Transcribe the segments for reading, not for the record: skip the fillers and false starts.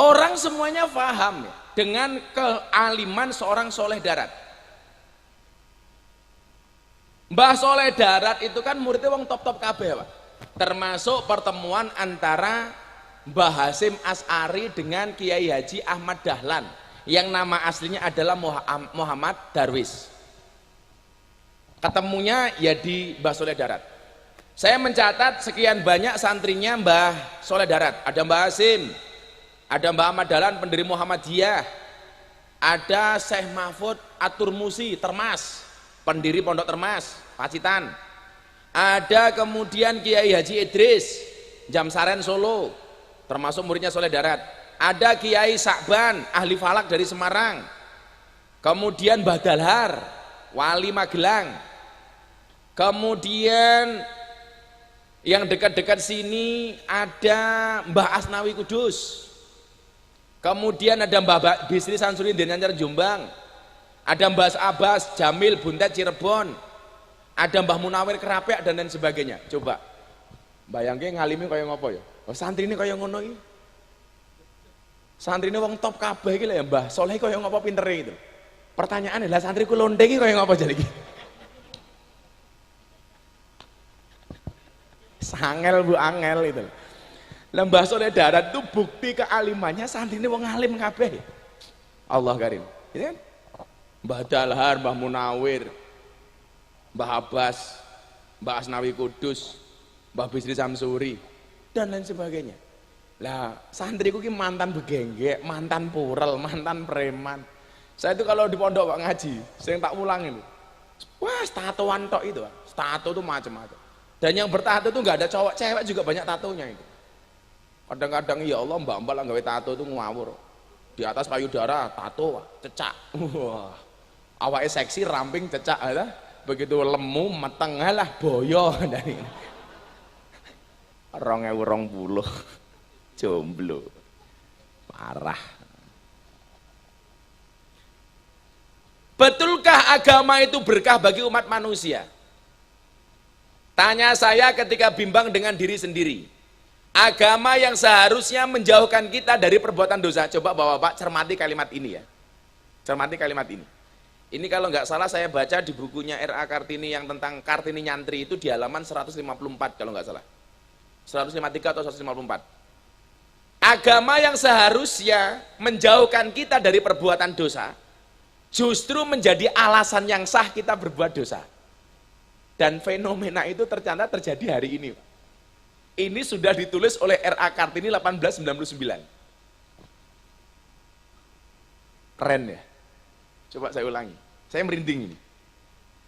Orang semuanya paham ya, dengan kealiman seorang soleh darat. Mbah Soleh Darat itu kan muridnya wong top-top kabeh, Pak. Termasuk pertemuan antara Mbah Hasyim As'ari dengan Kiai Haji Ahmad Dahlan yang nama aslinya adalah Muhammad Darwis. Ketemunya ya di Mbah Soleh Darat. Saya mencatat sekian banyak santrinya Mbah Soleh Darat. Ada Mbah Hasyim, ada Mbah Ahmad Dahlan pendiri Muhammadiyah, ada Syekh Mahfud At-Turmusi Termas, pendiri Pondok Termas Pacitan, ada kemudian Kiai Haji Idris Jamsaren Solo termasuk muridnya Soleh Darat, ada Kiai Sakban ahli falak dari Semarang, kemudian Mbah Dalhar wali Magelang, kemudian yang dekat-dekat sini ada Mbah Asnawi Kudus, kemudian ada Mbah Bisri Samsudin Denanyar Jombang, ada Mbah Abbas Jamil Buntet Cirebon, ada Mbah Munawir Kerapek dan lain sebagainya. Coba bayangke ngalimi kaya ngopo ya? Oh, santri ini kaya ngono iki. Santri ini wong top kabeh iki lho ya, Mbah Soleh kaya ngopo pintere gitu. Pertanyaane lah santriku londe iki kaya ngopo jare iki? Sangel Bu angel itu. Lah Mbah Soleh Darat itu bukti kealimannya santri ini wong alim kabeh. Allah karim. Gitu kan? Mbah Dalhar, Mbah Munawir, Mbah Abbas, Mbah Asnawi Kudus, Mbah Bisri Samsuri dan lain sebagainya. Lah santriku ki mantan begenggek, mantan purel, mantan preman. Saya itu kalau di pondok Pak ngaji, sering tak ulang itu. Wah, tatoan tok itu, tato itu macam-macam. Dan yang bertato itu nggak ada cowok, cewek juga banyak tatonya itu. Kadang-kadang ya Allah mbak-mbak lah gawe tato itu ngawur. Di atas payudara tato, cecak. Wah, awake seksi, ramping, cecak, lah. Begitu lemu meteng lah boyo dari 2020 jomblo parah. Betulkah agama itu berkah bagi umat manusia? Tanya saya ketika bimbang dengan diri sendiri. Agama yang seharusnya menjauhkan kita dari perbuatan dosa. Coba Bapak-bapak cermati kalimat ini ya. Cermati kalimat ini. Ini kalau nggak salah saya baca di bukunya R.A. Kartini yang tentang Kartini Nyantri itu di halaman 154 kalau nggak salah. 153 atau 154. Agama yang seharusnya menjauhkan kita dari perbuatan dosa justru menjadi alasan yang sah kita berbuat dosa. Dan fenomena itu ternyata terjadi hari ini. Ini sudah ditulis oleh R.A. Kartini 1899. Keren ya? Coba saya ulangi, saya merinding ini.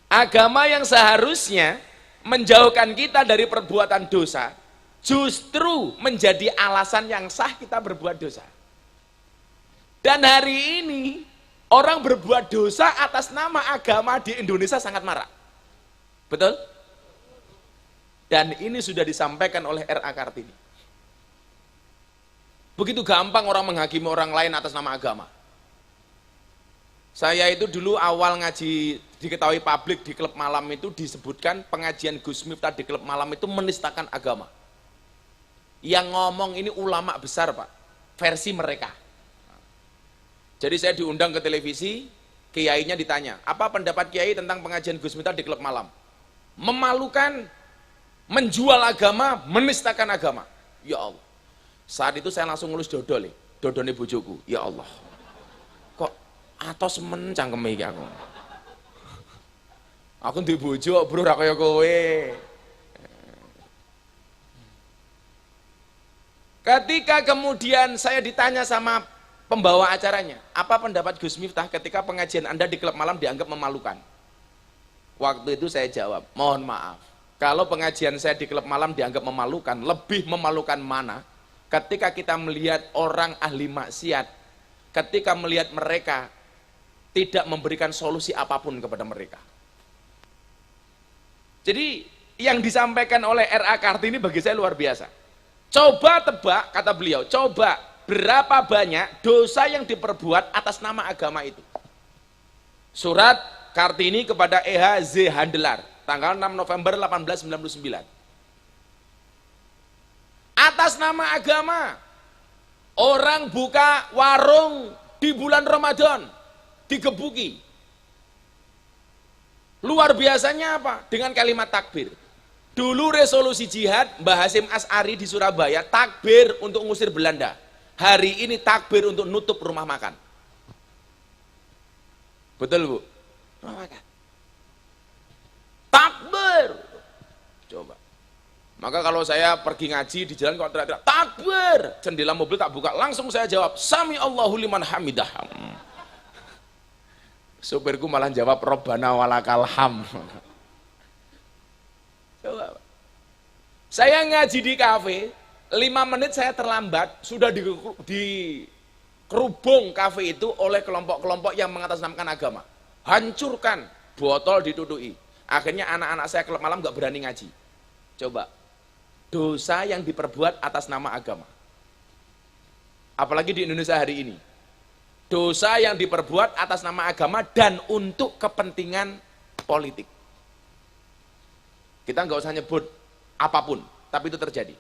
Agama yang seharusnya menjauhkan kita dari perbuatan dosa justru menjadi alasan yang sah kita berbuat dosa. Dan hari ini orang berbuat dosa atas nama agama di Indonesia sangat marak. Betul? Dan ini sudah disampaikan oleh R.A. Kartini. Begitu gampang orang menghakimi orang lain atas nama agama. Saya itu dulu awal ngaji diketahui publik di klub malam itu disebutkan pengajian Gus Miftah di klub malam itu menistakan agama. Yang ngomong ini ulama besar Pak, versi mereka. Jadi saya diundang ke televisi, kiainya ditanya, apa pendapat kiai tentang pengajian Gus Miftah di klub malam? Memalukan, menjual agama, menistakan agama. Ya Allah. Saat itu saya langsung ngulus dodol, dodone bojoku. Ya Allah. Atau semen cangkeme iki aku. Aku duwe bojo, bro, ra kaya kowe. Ketika kemudian saya ditanya sama pembawa acaranya, apa pendapat Gus Miftah ketika pengajian Anda di klub malam dianggap memalukan? Waktu itu saya jawab, mohon maaf, kalau pengajian saya di klub malam dianggap memalukan, lebih memalukan mana? Ketika kita melihat orang ahli maksiat, ketika melihat mereka tidak memberikan solusi apapun kepada mereka. Jadi yang disampaikan oleh R.A. Kartini bagi saya luar biasa. Coba tebak, kata beliau, coba berapa banyak dosa yang diperbuat atas nama agama itu. Surat Kartini kepada E.H. Z. Handelar, tanggal 6 November 1899. Atas nama agama, Orang buka warung di bulan Ramadan, digebuki. Luar biasanya apa? Dengan kalimat takbir. Dulu resolusi jihad Mbah Hasyim Asy'ari di Surabaya, takbir untuk ngusir Belanda. Hari ini takbir untuk nutup rumah makan. Betul Bu? Rumah makan. Takbir. Coba. Maka kalau saya pergi ngaji di jalan kok teriak-teriak takbir, jendela mobil tak buka, langsung saya jawab sami Allahu liman hamidah. Supirku malah jawab Robbana walakal ham. Coba. Saya ngaji di kafe, 5 menit saya terlambat, sudah di kerubung kafe itu oleh kelompok-kelompok yang mengatasnamakan agama. Hancurkan, botol ditutui. Akhirnya anak-anak saya kelab malam gak berani ngaji. Coba. Dosa yang diperbuat atas nama agama. Apalagi di Indonesia hari ini. Dosa yang diperbuat atas nama agama dan untuk kepentingan politik. Kita nggak usah nyebut apapun, tapi itu terjadi.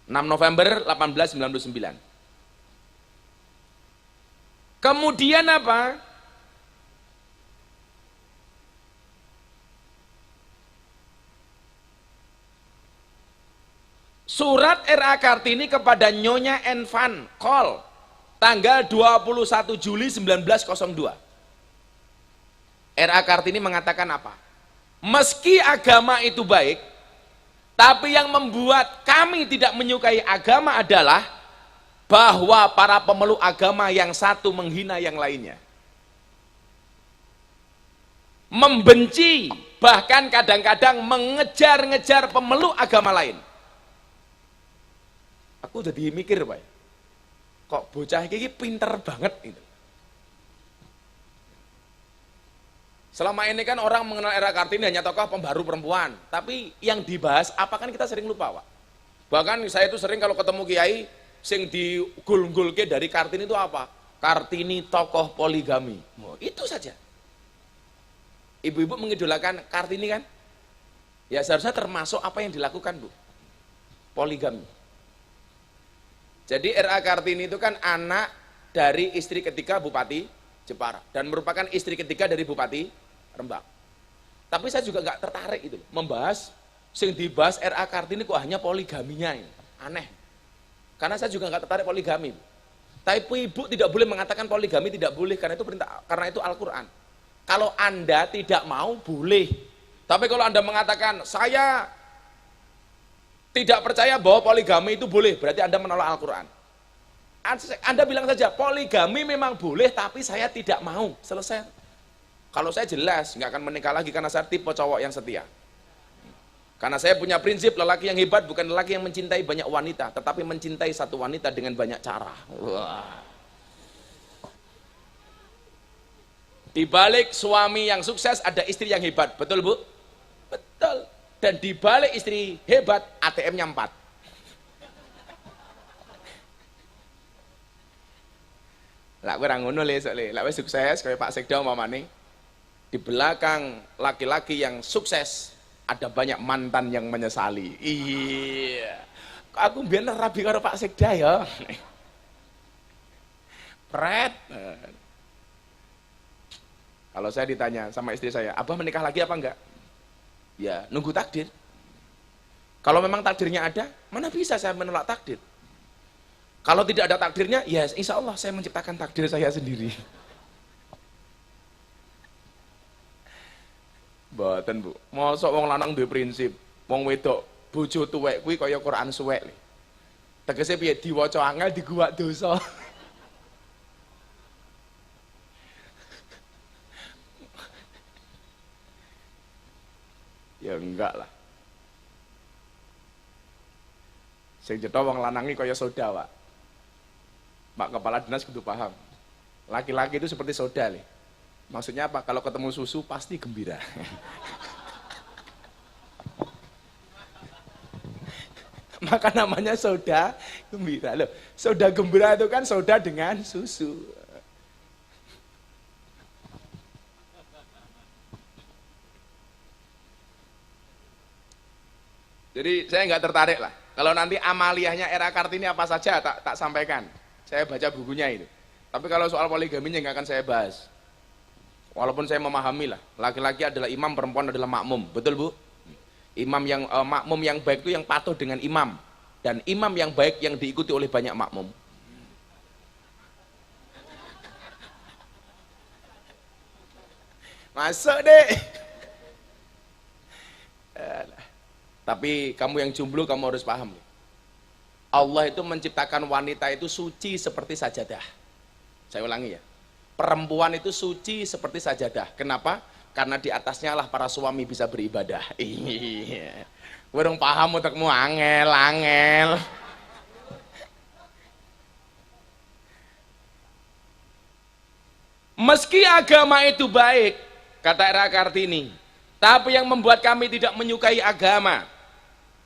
6 November 1899. Kemudian apa? Surat R.A. Kartini kepada Nyonya Enfan Kol tanggal 21 Juli 1902. R.A. Kartini mengatakan apa? Meski agama itu baik, tapi yang membuat kami tidak menyukai agama adalah bahwa para pemeluk agama yang satu menghina yang lainnya. Membenci, bahkan kadang-kadang mengejar-ngejar pemeluk agama lain. Aku jadi mikir, Pak. Kok bocah ini pinter banget itu. Selama ini kan orang mengenal R.A. Kartini hanya tokoh pembaru perempuan, tapi yang dibahas apa kan kita sering lupa, Pak. Bahkan saya itu sering kalau ketemu kiai sing digul-gulke dari Kartini itu apa? Kartini tokoh poligami. Oh, itu saja. Ibu-ibu mengidolakan Kartini kan? Ya seharusnya termasuk apa yang dilakukan, Bu. Poligami. Jadi R.A. Kartini itu kan anak dari istri ketiga Bupati Jepara dan merupakan istri ketiga dari Bupati Rembang. Tapi saya juga nggak tertarik itu membahas sing dibahas R.A. Kartini kok hanya poligaminya ini. Aneh. Karena saya juga nggak tertarik poligami. Tapi ibu tidak boleh mengatakan poligami tidak boleh karena itu perintah, karena itu Al-Qur'an. Kalau Anda tidak mau boleh. Tapi kalau Anda mengatakan saya tidak percaya bahwa poligami itu boleh, berarti Anda menolak Al-Quran. Anda bilang saja, poligami memang boleh, tapi saya tidak mau. Selesai. Kalau saya jelas, nggak akan menikah lagi karena saya tipe cowok yang setia. Karena saya punya prinsip, lelaki yang hebat bukan lelaki yang mencintai banyak wanita, tetapi mencintai satu wanita dengan banyak cara. Wah. Di balik suami yang sukses, ada istri yang hebat. Betul, Bu? Betul. Dan di balik istri hebat, ATM-nya 4. Lah kurang ngono le sok le. Lah wis sukses kayak Pak Sekda umpamane. Di belakang laki-laki yang sukses ada banyak mantan yang menyesali. Iya. Kok aku biyen rabi karo Pak Sekda ya. Pret. Kalau saya ditanya sama istri saya, "Abah menikah lagi apa enggak?" Ya, nunggu takdir. Kalau memang takdirnya ada, mana bisa saya menolak takdir? Kalau tidak ada takdirnya, ya insya Allah saya menciptakan takdir saya sendiri. Mboten, Bu. Mosok wong lanang duwe prinsip, wong wedok bojo tuwek kuwi kaya Quran suwek. Tegese piye diwaca angel diguwak dosa. Ya enggak lah. Sing cetha wong lanangi kaya soda, Pak. Pak Kepala Dinas kudu paham. Laki-laki itu seperti soda, Le. Maksudnya apa? Kalau ketemu susu pasti gembira. Maka namanya soda gembira. Loh, soda gembira itu kan soda dengan susu. Jadi saya nggak tertarik lah. Kalau nanti amaliyahnya era Kartini apa saja tak sampaikan. Saya baca bukunya itu. Tapi kalau soal poligaminya nggak akan saya bahas. Walaupun saya memahami lah, laki-laki adalah imam, perempuan adalah makmum, betul Bu? Imam yang makmum yang baik itu yang patuh dengan imam, dan imam yang baik yang diikuti oleh banyak makmum. Masuk deh. Tapi kamu yang jomblo kamu harus paham. Allah itu menciptakan wanita itu suci seperti sajadah. Saya ulangi ya. Perempuan itu suci seperti sajadah. Kenapa? Karena di atasnya lah para suami bisa beribadah. Iya. Burung paham untukmu angel. Meski agama itu baik, kata era Kartini, tapi yang membuat kami tidak menyukai agama,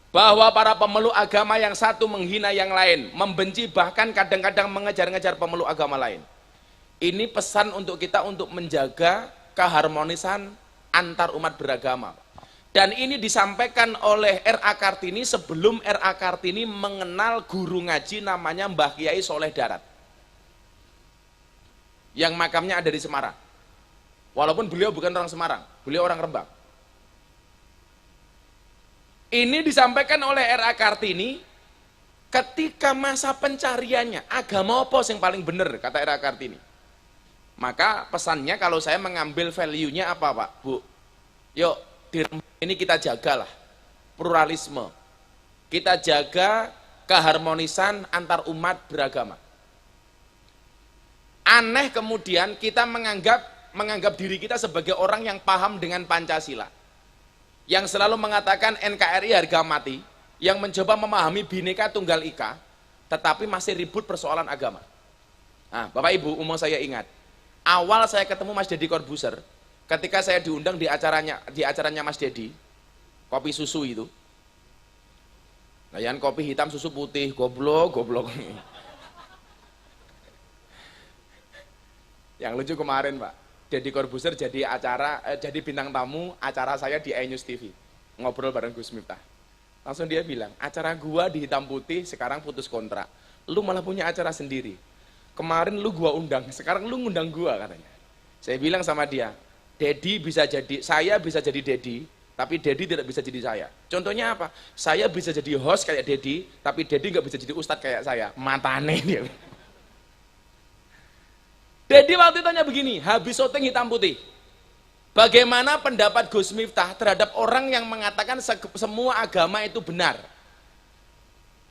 bahwa para pemeluk agama yang satu menghina yang lain, membenci bahkan kadang-kadang mengejar-ngejar pemeluk agama lain. Ini pesan untuk kita untuk menjaga keharmonisan antar umat beragama. Dan ini disampaikan oleh R.A. Kartini sebelum R.A. Kartini mengenal guru ngaji namanya Mbah Kiai Soleh Darat, yang makamnya ada di Semarang. Walaupun beliau bukan orang Semarang, beliau orang Rembang. Ini disampaikan oleh R.A. Kartini ketika masa pencariannya, agama apa yang paling benar, kata R.A. Kartini. Maka pesannya kalau saya mengambil value-nya apa Pak, Bu? Yuk, ini kita jagalah pluralisme. Kita jaga keharmonisan antar umat beragama. Aneh kemudian kita menganggap diri kita sebagai orang yang paham dengan Pancasila, yang selalu mengatakan NKRI harga mati, yang mencoba memahami Bhinneka Tunggal Ika, tetapi masih ribut persoalan agama. Nah, Bapak Ibu, umum saya ingat, awal saya ketemu Mas Deddy Corbuzier, ketika saya diundang di acaranya Mas Deddy, kopi susu itu. Layan kopi hitam susu putih, goblok. Yang lucu kemarin Pak, Deddy Corbuzier jadi bintang tamu acara saya di iNews TV, ngobrol bareng Gus Miftah. Langsung dia bilang, acara gua di hitam putih sekarang putus kontrak, lu malah punya acara sendiri. Kemarin lu gua undang, sekarang lu ngundang gua, katanya. Saya bilang sama dia, saya bisa jadi Deddy, tapi Deddy tidak bisa jadi saya. Contohnya apa? Saya bisa jadi host kayak Deddy, tapi Deddy nggak bisa jadi ustadz kayak saya. Matane dia. Deddy waktu itu tanya begini, habis syuting hitam putih, bagaimana pendapat Gus Miftah terhadap orang yang mengatakan semua agama itu benar?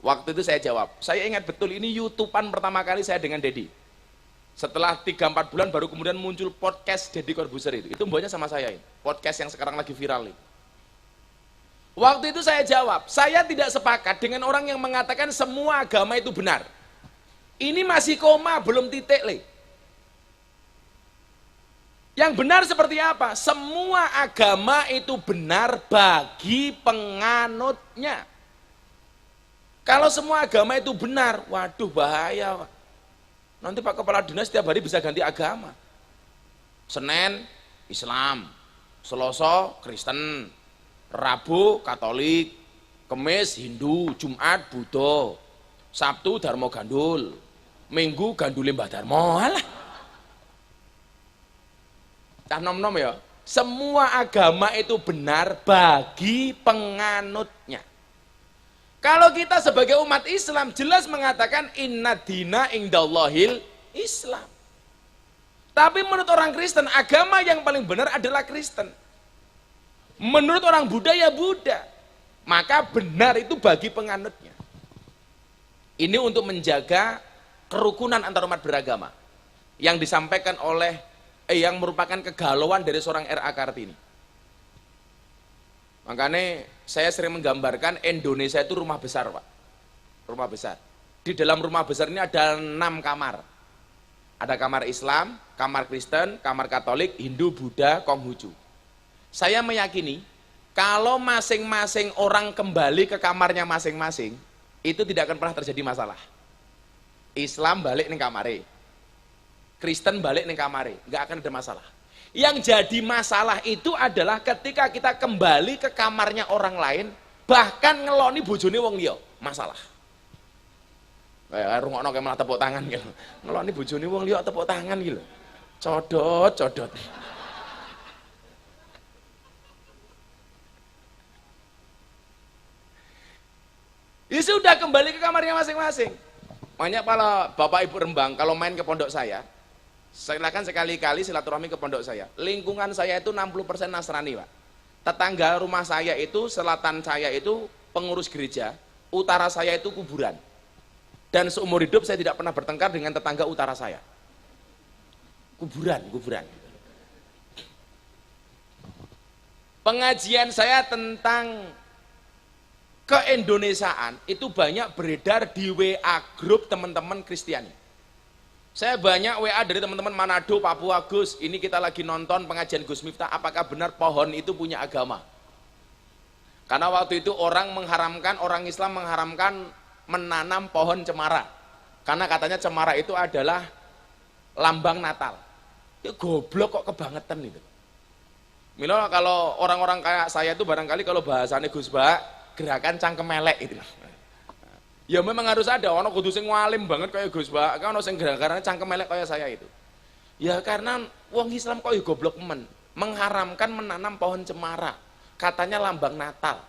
Waktu itu saya jawab, saya ingat betul ini YouTubean pertama kali saya dengan Deddy. Setelah 3-4 bulan baru kemudian muncul podcast Deddy Corbuzier itu buatnya sama saya ini. Podcast yang sekarang lagi viral ini. Waktu itu saya jawab, saya tidak sepakat dengan orang yang mengatakan semua agama itu benar. Ini masih koma, belum titik le. Yang benar seperti apa? Semua agama itu benar bagi penganutnya. Kalau semua agama itu benar, waduh bahaya Pak. Nanti Pak Kepala Dinas setiap hari bisa ganti agama. Senin Islam, Selasa Kristen, Rabu Katolik, Kamis Hindu, Jumat Buddha, Sabtu Darmo Gandul, Minggu Gandule Mbah Darmo. Alah. Cah nom-nom ya. Semua agama itu benar bagi penganutnya. Kalau kita sebagai umat Islam jelas mengatakan inna dina indallahil Islam. Tapi menurut orang Kristen, agama yang paling benar adalah Kristen. Menurut orang Buddha ya Buddha. Maka benar itu bagi penganutnya. Ini untuk menjaga kerukunan antar umat beragama yang disampaikan oleh yang merupakan kegalauan dari seorang R.A. Kartini. Makanya saya sering menggambarkan Indonesia itu rumah besar Pak, rumah besar. Di dalam rumah besar ini ada 6 kamar. Ada kamar Islam, kamar Kristen, kamar Katolik, Hindu, Buddha, Konghucu. Saya meyakini kalau masing-masing orang kembali ke kamarnya masing-masing, itu tidak akan pernah terjadi masalah. Islam balik nih kamare, Kristen balik nih kamare, nggak akan ada masalah. Yang jadi masalah itu adalah ketika kita kembali ke kamarnya orang lain, bahkan ngeloni bojone wong liya. masalah. Kayak rungokno kayak malah tepuk tangan gitu. Ngeloni bojone wong liya tepuk tangan gitu. Codot. Ya sudah, kembali ke kamarnya masing-masing. Makanya kalau Bapak Ibu Rembang kalau main ke pondok saya, silakan sekali-kali silaturahmi ke pondok saya. Lingkungan saya itu 60% Nasrani, Pak. Tetangga rumah saya itu, selatan saya itu pengurus gereja, utara saya itu kuburan. Dan seumur hidup saya tidak pernah bertengkar dengan tetangga utara saya. Kuburan. Pengajian saya tentang keindonesiaan itu banyak beredar di WA grup teman-teman Kristiani. Saya banyak WA dari teman-teman Manado, Papua, Gus, ini kita lagi nonton pengajian Gus Miftah, apakah benar pohon itu punya agama? Karena waktu itu orang Islam mengharamkan menanam pohon cemara. Karena katanya cemara itu adalah lambang Natal. Ya goblok kok kebangetan itu. Milo kalau orang-orang kayak saya itu barangkali kalau bahasanya Gus Ba, gerakan cangkem melek itu. Ya memang harus ada, ono kudu sing ngalim banget kayak Gus Ba, kan ono sing gerakan cangkem melek kayak saya itu. Ya karena wong Islam kok ya goblok mengharamkan menanam pohon cemara. Katanya lambang Natal.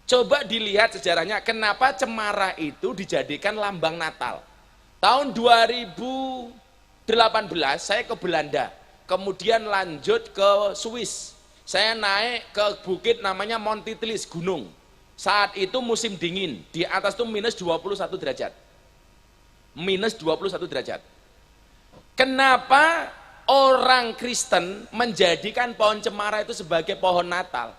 Coba dilihat sejarahnya, kenapa cemara itu dijadikan lambang Natal. Tahun 2018 saya ke Belanda, kemudian lanjut ke Swiss. Saya naik ke bukit namanya Monti Tlis, gunung. Saat itu musim dingin, di atas itu minus 21 derajat. Minus 21 derajat. Kenapa orang Kristen menjadikan pohon cemara itu sebagai pohon Natal?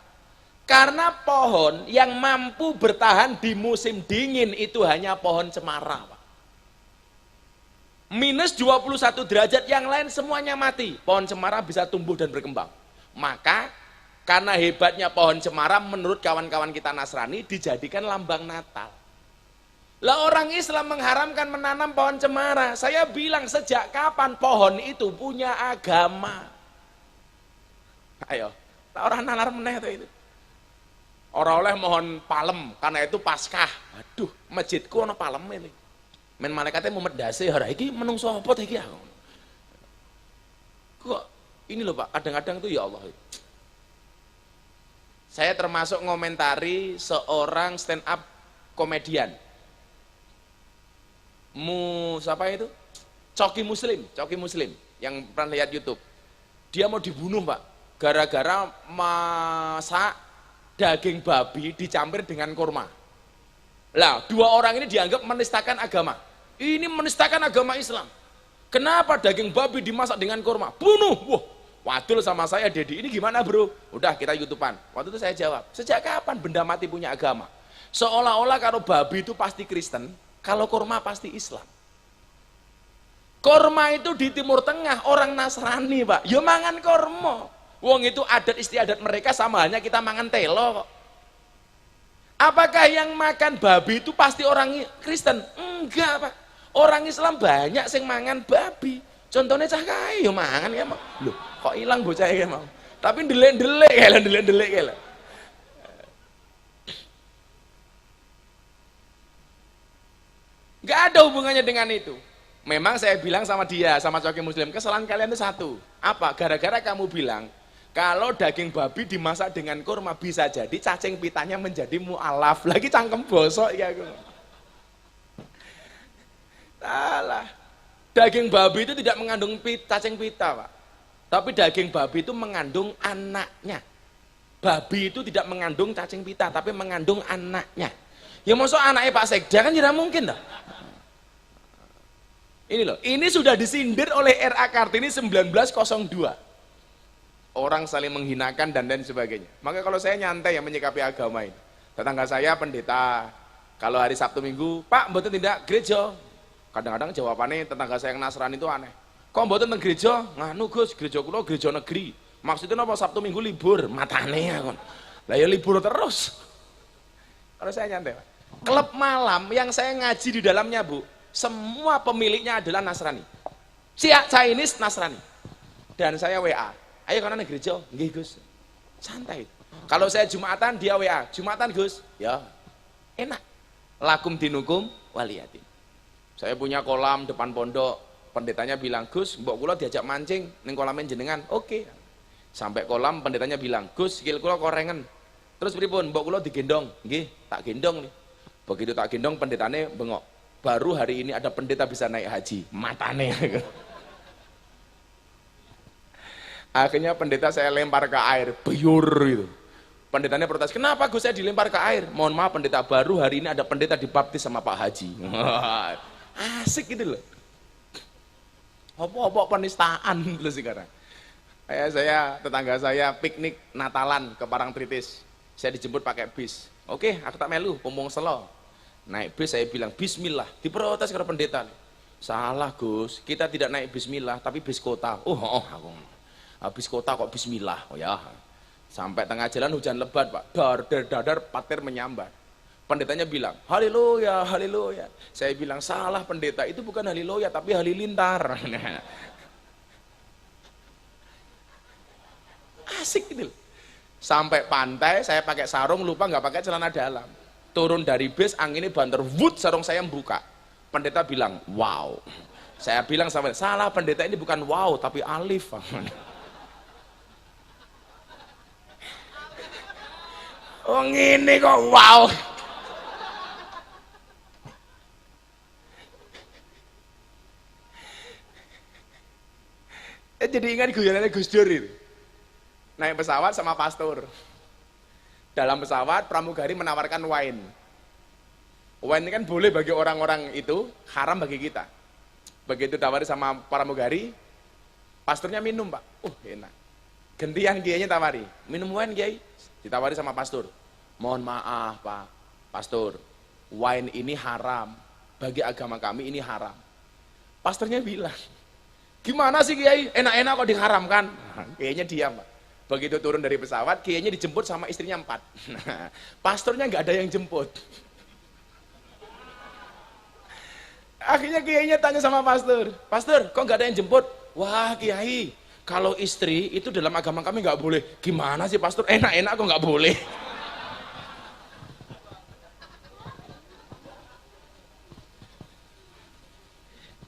Karena pohon yang mampu bertahan di musim dingin itu hanya pohon cemara, Pak. Minus 21 derajat, yang lain semuanya mati. Pohon cemara bisa tumbuh dan berkembang. Maka karena hebatnya pohon cemara menurut kawan-kawan kita Nasrani dijadikan lambang Natal. Lah orang Islam mengharamkan menanam pohon cemara. Saya bilang sejak kapan pohon itu punya agama? Ayo, orang nalar meneh itu. Orang oleh mohon palem karena itu Paskah. Aduh, masjidku ana palem ini. Men malaikatnya mumet dase ora iki menungso apa ta iki? Kok ini loh Pak, kadang-kadang tuh ya Allah. Saya termasuk ngomentari seorang stand up komedian. Siapa itu? Coki Muslim yang pernah lihat YouTube. Dia mau dibunuh, Pak, gara-gara masak daging babi dicampur dengan kurma. Lah, dua orang ini dianggap menistakan agama. Ini menistakan agama Islam. Kenapa daging babi dimasak dengan kurma? Bunuh. Wah, wadul sama saya, Dedi. Ini gimana, Bro? Udah, kita YouTubean. Waktu itu saya jawab, sejak kapan benda mati punya agama? Seolah-olah kalau babi itu pasti Kristen, kalau kurma pasti Islam. Kurma itu di Timur Tengah, orang Nasrani, Pak. Ya mangan kurma. Wong itu adat istiadat mereka sama halnya kita mangan telo kok. Apakah yang makan babi itu pasti orang Kristen? Enggak, Pak. Orang Islam banyak sing mangan babi. Contohnya cah kae yo mangan ya, Mak. Loh, kok hilang bocah iki mau. Tapi ndelik-ndelik kae. Enggak ada hubungannya dengan itu. Memang saya bilang sama dia, sama Coki Muslim, kesalahan kalian itu satu. Apa? Gara-gara kamu bilang kalau daging babi dimasak dengan kurma bisa jadi cacing pitanya menjadi mu'alaf. Lagi cangkem bosok ya aku. Salah. Daging babi itu tidak mengandung cacing pita, Pak. Tapi daging babi itu mengandung anaknya. Babi itu tidak mengandung cacing pita, tapi mengandung anaknya. Ya maksud anaknya Pak Sekda kan tidak mungkin dah. Ini loh, ini sudah disindir oleh RA Kartini 1902. Orang saling menghinakan dan lain sebagainya. Maka kalau saya nyantai yang menyikapi agama ini. Tetangga saya pendeta, kalau hari Sabtu Minggu, Pak, mboten tidak gereja. Kadang-kadang jawabannya tetangga saya yang Nasrani itu aneh. Kok mboten teng gereja? Nganu Gus, gereja kula gereja negeri. Maksudnya apa Sabtu Minggu libur? Matane ya kon. Lah ya libur terus. Kalau saya nyantai, Pak. Klub malam yang saya ngaji di dalamnya, Bu, semua pemiliknya adalah Nasrani. Chinese Nasrani. Dan saya WA. Ayo karena gereja, nggih Gus. Santai. Kalau saya Jumatan dia WA, Jumatan Gus. Ya. Enak. lakum dinukum waliyatin. Saya punya kolam depan pondok, pendetanya bilang, Gus, mbok kula diajak mancing ning kolamen jenengan. Oke. Sampai kolam pendetanya bilang, Gus, sikil kula korengen. Terus pripun? Mbok kula digendong. Nggih, tak gendong nih. Begitu tak gendong pendetane bengok. Baru hari ini ada pendeta bisa naik haji. Matane. Akhirnya pendeta saya lempar ke air, beyur itu. Pendetanya protes, kenapa Gus saya dilempar ke air? Mohon maaf pendeta, baru hari ini ada pendeta dibaptis sama Pak Haji. Asik gitu loh. Apa-apa penistaan loh sekarang. Saya tetangga saya piknik Natalan ke Parangtritis. Saya dijemput pakai bis. Oke, aku tak melu, pompong selo. Naik bis saya bilang bismillah, diprotes karena pendeta. Salah Gus, kita tidak naik bismillah tapi bis kota. Aku habis kota kok bismillah. Oh ya. Sampai tengah jalan hujan lebat, Pak. Dadar patir menyambar. Pendetanya bilang, haleluya, haleluya. Saya bilang, salah pendeta, itu bukan haleluya tapi halilintar. Asik gitu. Sampai pantai, saya pakai sarung, lupa nggak pakai celana dalam. Turun dari bis, anginnya banter, wut, sarung saya membuka. Pendeta bilang, wow. Saya bilang sama, salah pendeta ini bukan wow tapi alif. Oh ini kok wow. Jadi ingat guyonannya Gus Dur itu. Naik pesawat sama pastor. Dalam pesawat pramugari menawarkan wine. Wine ini kan boleh bagi orang-orang itu, haram bagi kita. Begitu tawari sama pramugari, pastornya minum, Pak. Enak. Gantian kiainya tawari, minum wine kiai. Ditawari sama pastor. Mohon maaf Pak Pastor, wine ini haram, bagi agama kami ini haram. Pastornya bilang, gimana sih kiai, enak-enak kok diharamkan? Kiainya diam Pak. Begitu turun dari pesawat, kiainya dijemput sama istrinya 4. Pastornya nggak ada yang jemput. Akhirnya kiainya tanya sama pastor, Pastor kok nggak ada yang jemput? Wah kiai, kalau istri itu dalam agama kami nggak boleh. Gimana sih Pastor, enak-enak kok nggak boleh?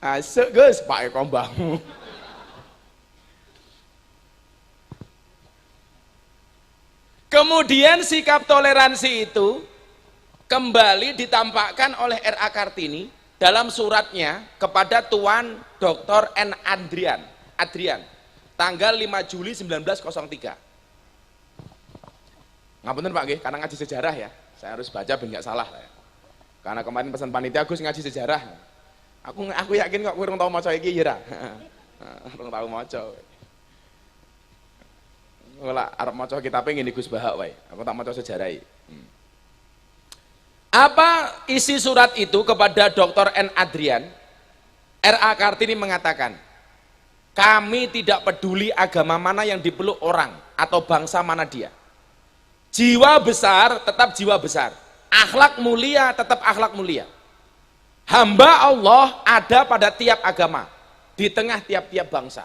Asik Gus, Pak Eko mbahmu. Kemudian sikap toleransi itu kembali ditampakkan oleh R.A. Kartini dalam suratnya kepada Tuan Dr. N. Adrian, tanggal 5 Juli 1903. Ngapunten Pak nggih, karena ngaji sejarah ya. Saya harus baca biar nggak salah ya. Karena kemarin pesan panitia Gus ngaji sejarah. Aku yakin kok kurang tahu maca iki ya ra. Kurang tahu maca. Ora arep maca kitabe ngene Gus Bahak wae. Aku tak maca sejarah iki. Apa isi surat itu kepada Dr. N. Adrian? R.A. Kartini mengatakan, kami tidak peduli agama mana yang dipeluk orang atau bangsa mana dia. Jiwa besar tetap jiwa besar. Akhlak mulia tetap akhlak mulia. Hamba Allah ada pada tiap agama, di tengah tiap-tiap bangsa.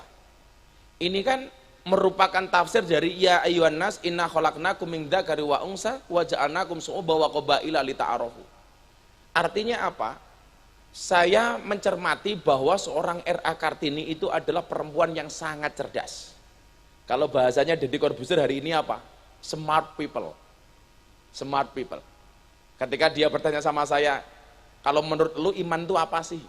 Ini kan merupakan tafsir dari ya ayyuhan nas inna khalaqnakum min dzakari wa unsa wa ja'alnakum syu'uban wa qabaila lita'arafu. Artinya apa? Saya mencermati bahwa seorang R.A. Kartini itu adalah perempuan yang sangat cerdas. Kalau bahasanya Deddy Corbuzier hari ini apa? Smart people. Smart people. Ketika dia bertanya sama saya, kalau menurut lu iman itu apa sih?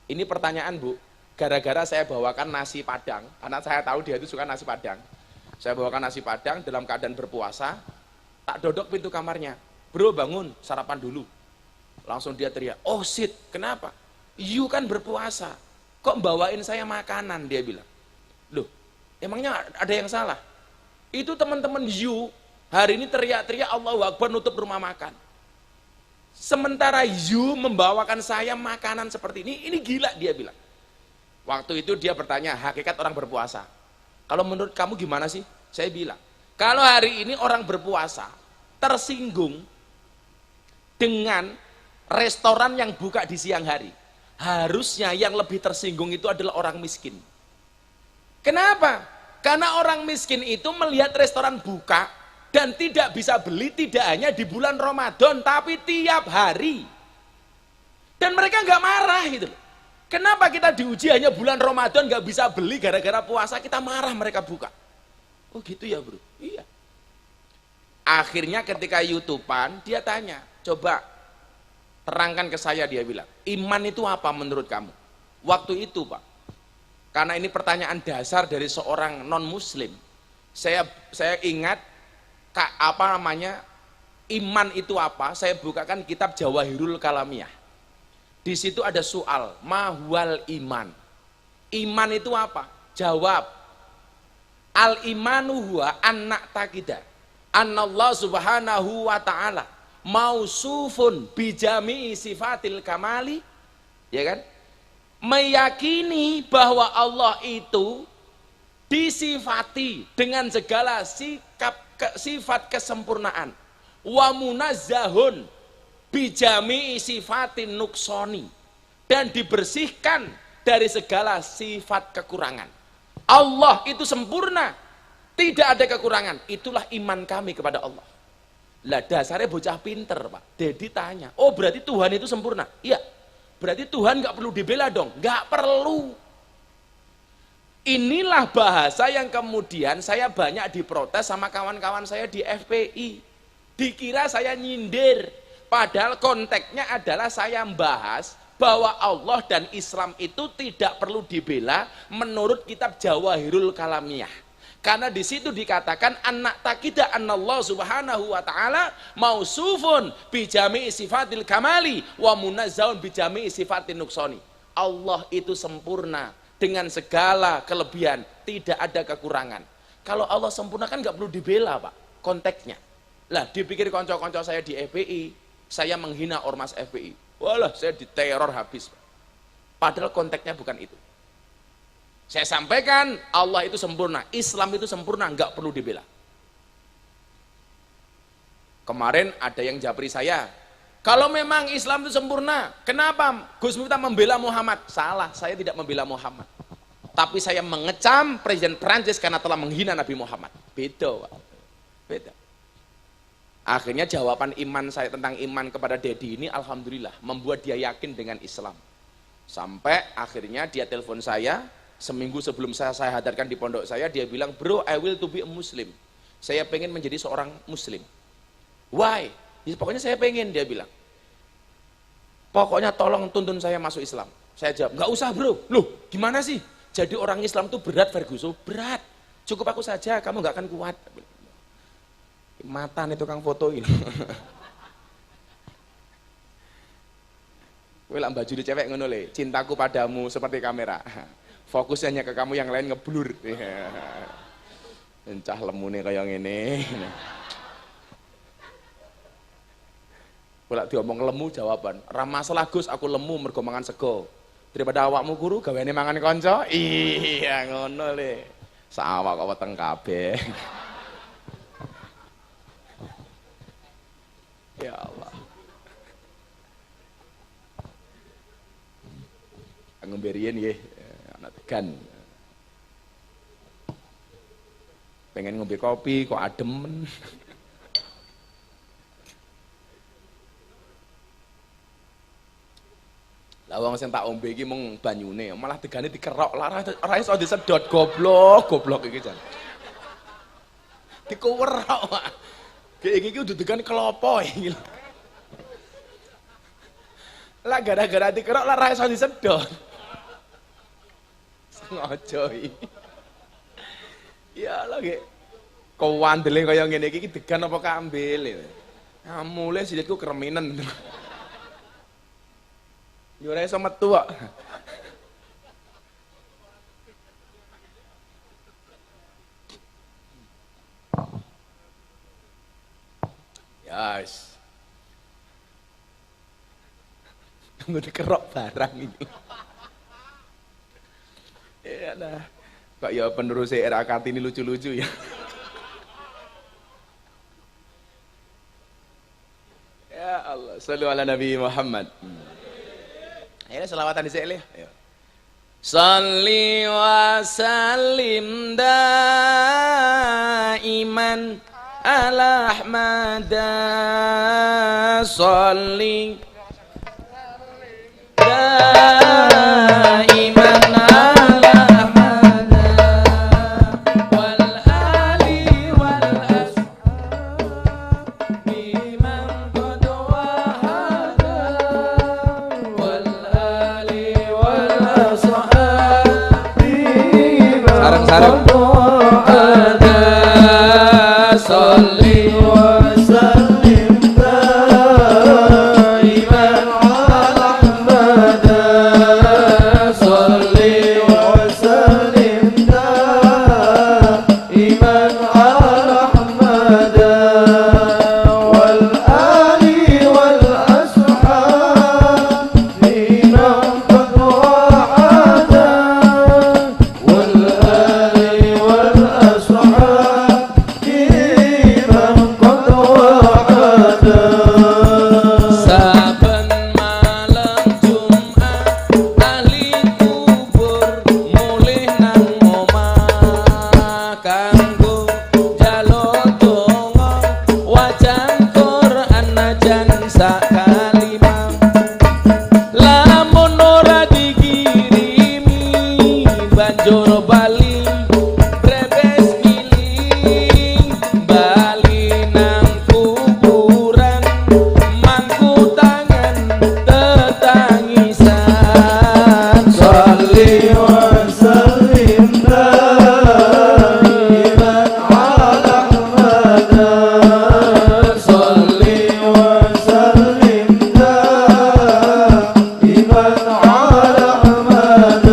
Ini pertanyaan Bu, gara-gara saya bawakan nasi padang, karena saya tahu dia itu suka nasi padang. Saya bawakan nasi padang dalam keadaan berpuasa, tak dodok pintu kamarnya. Bro bangun, sarapan dulu. Langsung dia teriak, oh shit, kenapa? You kan berpuasa, kok bawain saya makanan, dia bilang. Loh, emangnya ada yang salah? Itu teman-teman you, hari ini teriak-teriak Allahu Akbar nutup rumah makan. Sementara you membawakan saya makanan seperti ini gila, dia bilang. Waktu itu dia bertanya, hakikat orang berpuasa. Kalau menurut kamu gimana sih? Saya bilang, kalau hari ini orang berpuasa tersinggung dengan restoran yang buka di siang hari, harusnya yang lebih tersinggung itu adalah orang miskin. Kenapa? Karena orang miskin itu melihat restoran buka dan tidak bisa beli, tidak hanya di bulan Ramadan tapi tiap hari. Dan mereka nggak marah gitu. Kenapa kita diuji hanya bulan Ramadan nggak bisa beli gara-gara puasa, kita marah mereka buka. Oh gitu ya bro? Iya. Akhirnya ketika YouTubean dia tanya, coba terangkan ke saya, dia bilang, iman itu apa menurut kamu? Waktu itu Pak, karena ini pertanyaan dasar dari seorang non muslim, saya ingat apa namanya, iman itu apa? Saya bukakan kitab Jawahirul Kalamiyah. Di situ ada soal, mahwal iman. Iman itu apa? Jawab, al imanu huwa anak takidah, annallah subhanahu wa ta'ala mausufun bijami sifatil kamali, ya kan? Meyakini bahwa Allah itu disifati dengan segala sifat kesempurnaan. Wa munazzahun bijami sifatin nuksoni, dan dibersihkan dari segala sifat kekurangan. Allah itu sempurna, tidak ada kekurangan. Itulah iman kami kepada Allah. Lah dasarnya bocah pinter Pak. Dedi tanya, oh berarti Tuhan itu sempurna? Iya. Berarti Tuhan nggak perlu dibela dong? Nggak perlu. Inilah bahasa yang kemudian saya banyak diprotes sama kawan-kawan saya di FPI. Dikira saya nyindir. Padahal konteksnya adalah saya membahas bahwa Allah dan Islam itu tidak perlu dibela menurut kitab Jawahirul Kalamiyah. Karena di situ dikatakan anak takidah annallah subhanahu wa ta'ala mausufun bijami sifatil kamali wa munazzahun bijami sifatin nuksoni. Allah itu sempurna dengan segala kelebihan, tidak ada kekurangan. Kalau Allah sempurna kan nggak perlu dibela Pak, konteksnya. Lah dipikir konco-konco saya di FPI, saya menghina ormas FPI. Walah, saya diteror habis. Padahal konteksnya bukan itu. Saya sampaikan Allah itu sempurna, Islam itu sempurna, nggak perlu dibela. Kemarin ada yang japri saya, kalau memang Islam itu sempurna, kenapa Gus Miftah membela Muhammad? Salah, saya tidak membela Muhammad. Tapi saya mengecam Presiden Prancis karena telah menghina Nabi Muhammad. Beda, Pak. Beda. Akhirnya jawaban iman saya tentang iman kepada Dedi ini alhamdulillah membuat dia yakin dengan Islam. Sampai akhirnya dia telepon saya seminggu sebelum saya hadarkan di pondok saya, dia bilang, bro, I will to be a Muslim. Saya pengen menjadi seorang Muslim. Why? Ya, pokoknya saya pengen, dia bilang. Pokoknya tolong tuntun saya masuk Islam. Saya jawab, nggak usah bro. Loh, gimana sih? Jadi orang Islam itu berat, Ferguson. Berat. Cukup aku saja, kamu nggak akan kuat. Mata nih tukang foto ini. Kowe lak baju di cewek ngono le, cintaku padamu seperti kamera. Fokus hanya ke kamu, yang lain ngeblur. Encah lemune kaya ngene. Kowe diomong lemu jawaban, ra masalah Gus, aku lemu mergo mangan sego. Daripada awakmu guru gaweane mangan kanca. Iya ngono le. Sawak kok weteng kabeh. Ya Allah. Ngombe riyen nggih, anak tegan. Pengen ngombe kopi kok adem. Lah wong sing tak ombe iki mung banyune, malah tegane dikerok, ora iso disedot, goblok iki jan. Dikuwerok, Pak. Iki udah tegan kelopo iki. Lah gara-gara dikerok lah ora iso disedot. Sengaja iki. Ya lagi. Kau wandele kaya ngene iki degan apa kambil. Amule silitku kreminen. Yo ora iso metu kok. Yes. Kamu dikerok barang ini. Ya lah. Kok ya penerus era Kartini lucu-lucu ya. Ya Allah, shallu ala Nabi Muhammad. Ayo selawatan dhisik le. Ayo. Shalli wa sallim daiman ala Ahmad, shalli Sarang-sarang ada sholli wa sallim daiman ala Ahmad sholli wa sallim daiman ala Ahmad wal ali wal ashab liman qad wa'ada wal ali wal ashab liman qad wa'ada. Saben malam Jumat ahli kubur mulih nang omah kanggo njaluk donga wajan Quran najan sak kalimah lamun ora dikirimi banjur bali brebes giling bali nang kuburan mangku tangan tetangisan sholli wa sallim daiman ala Ahmad sholli wa sallim daiman ala Ahmad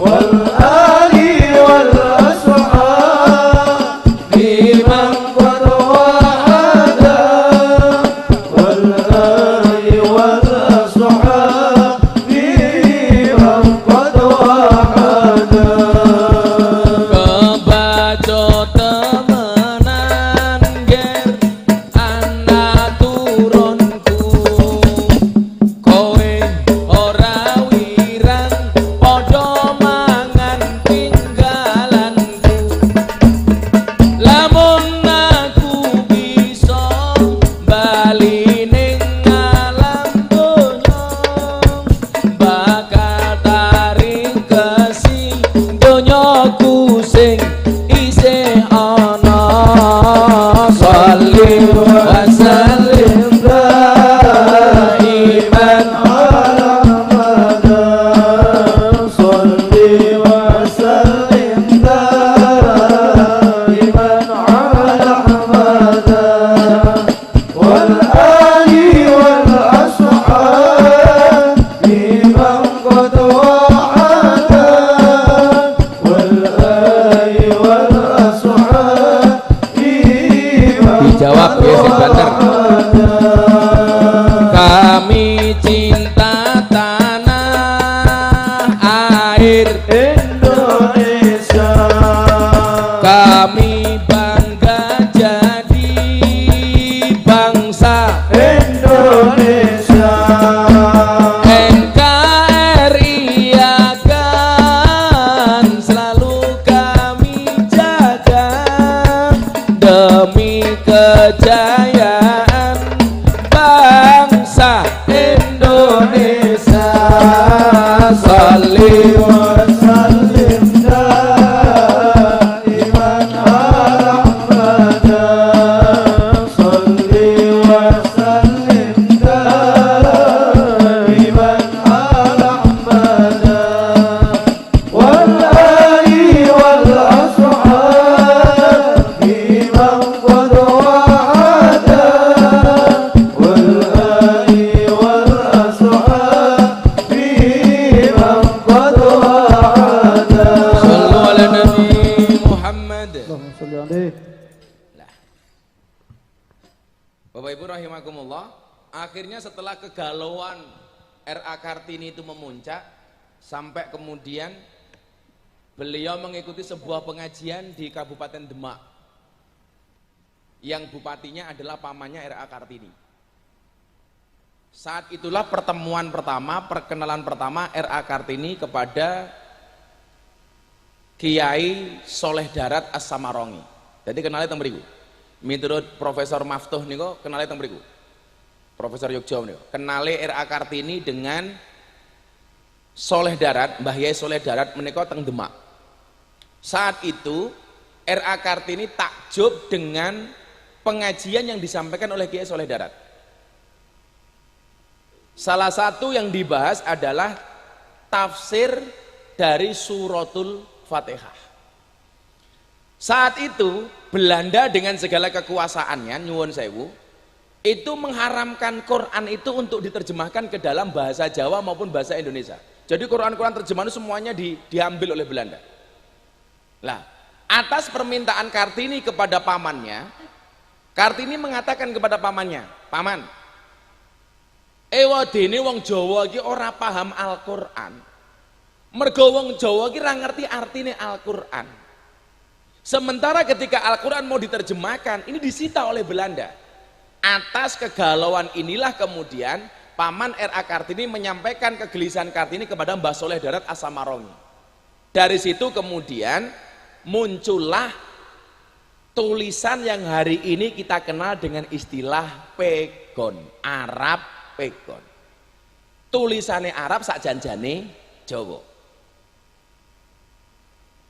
wal ali wal ashab liman qad wa'ada wal ali wal ashab liman qad wa'ada. Kebaca temenan ger anak turunku kowe ora wirang padha mangan tinggalanku lamun aku bisa bali ning alam donya bakal tarik kesi donyaku sing isih ana sholli wa sallim daiman ala Ahmad sholli wa sallim daiman ala Ahmad wal ali wal ashab liman qad wa'ada wal ali wal ashab dijawab ya sing banter. Kami cinta tanah air Indonesia, kami bangga jadi bangsa Indonesia. NKRI akan selalu kami jaga demi kejayaan bangsa Indonesia. Sholli wa sallim daiman ala Ahmad sholli wa sallim daiman ala Ahmad wal ali wal ashab liman qad wa'ada wal ali wal ashab liman qad wa'ada. Shallu ala Nabi Muhammad. Allahumma sholli alaihi. Bapak Ibu rahimakumullah, akhirnya setelah kegalauan R.A. Kartini itu memuncak sampai kemudian beliau mengikuti sebuah pengajian di Kabupaten Demak yang bupatinya adalah pamannya R.A. Kartini. Saat itulah pertemuan pertama, perkenalan pertama R.A. Kartini kepada Kiai Soleh Darat As-Samarongi. Jadi kenalnya teng mriku. Miturut Profesor Maftuh niko kenalnya teng mriku. Profesor Yogyo niko. Kenale R.A. Kartini dengan Soleh Darat, Mbah Yai Soleh Darat menika teng Demak. Saat itu R.A. Kartini takjub dengan pengajian yang disampaikan oleh Kiai Soleh Darat. Salah satu yang dibahas adalah tafsir dari suratul Fatihah. Saat itu Belanda dengan segala kekuasaannya, nyuwun sewu, itu mengharamkan Quran itu untuk diterjemahkan ke dalam bahasa Jawa maupun bahasa Indonesia. Jadi Quran-Quran terjemahan itu semuanya diambil oleh Belanda. Lah, atas permintaan Kartini kepada pamannya, Kartini mengatakan kepada pamannya, "Paman, wadene wong Jawa iki ora paham Al-Qur'an. Mergo wong Jawa iki ora ngerti artine Al-Qur'an. Sementara ketika Al-Qur'an mau diterjemahkan, ini disita oleh Belanda." Atas kegalauan inilah kemudian Paman R.A. Kartini menyampaikan kegelisahan Kartini kepada Mbah Soleh Darat As-Samarongi. Dari situ kemudian muncullah tulisan yang hari ini kita kenal dengan istilah pegon, Arab pegon. Tulisannya Arab sak janjane Jawa.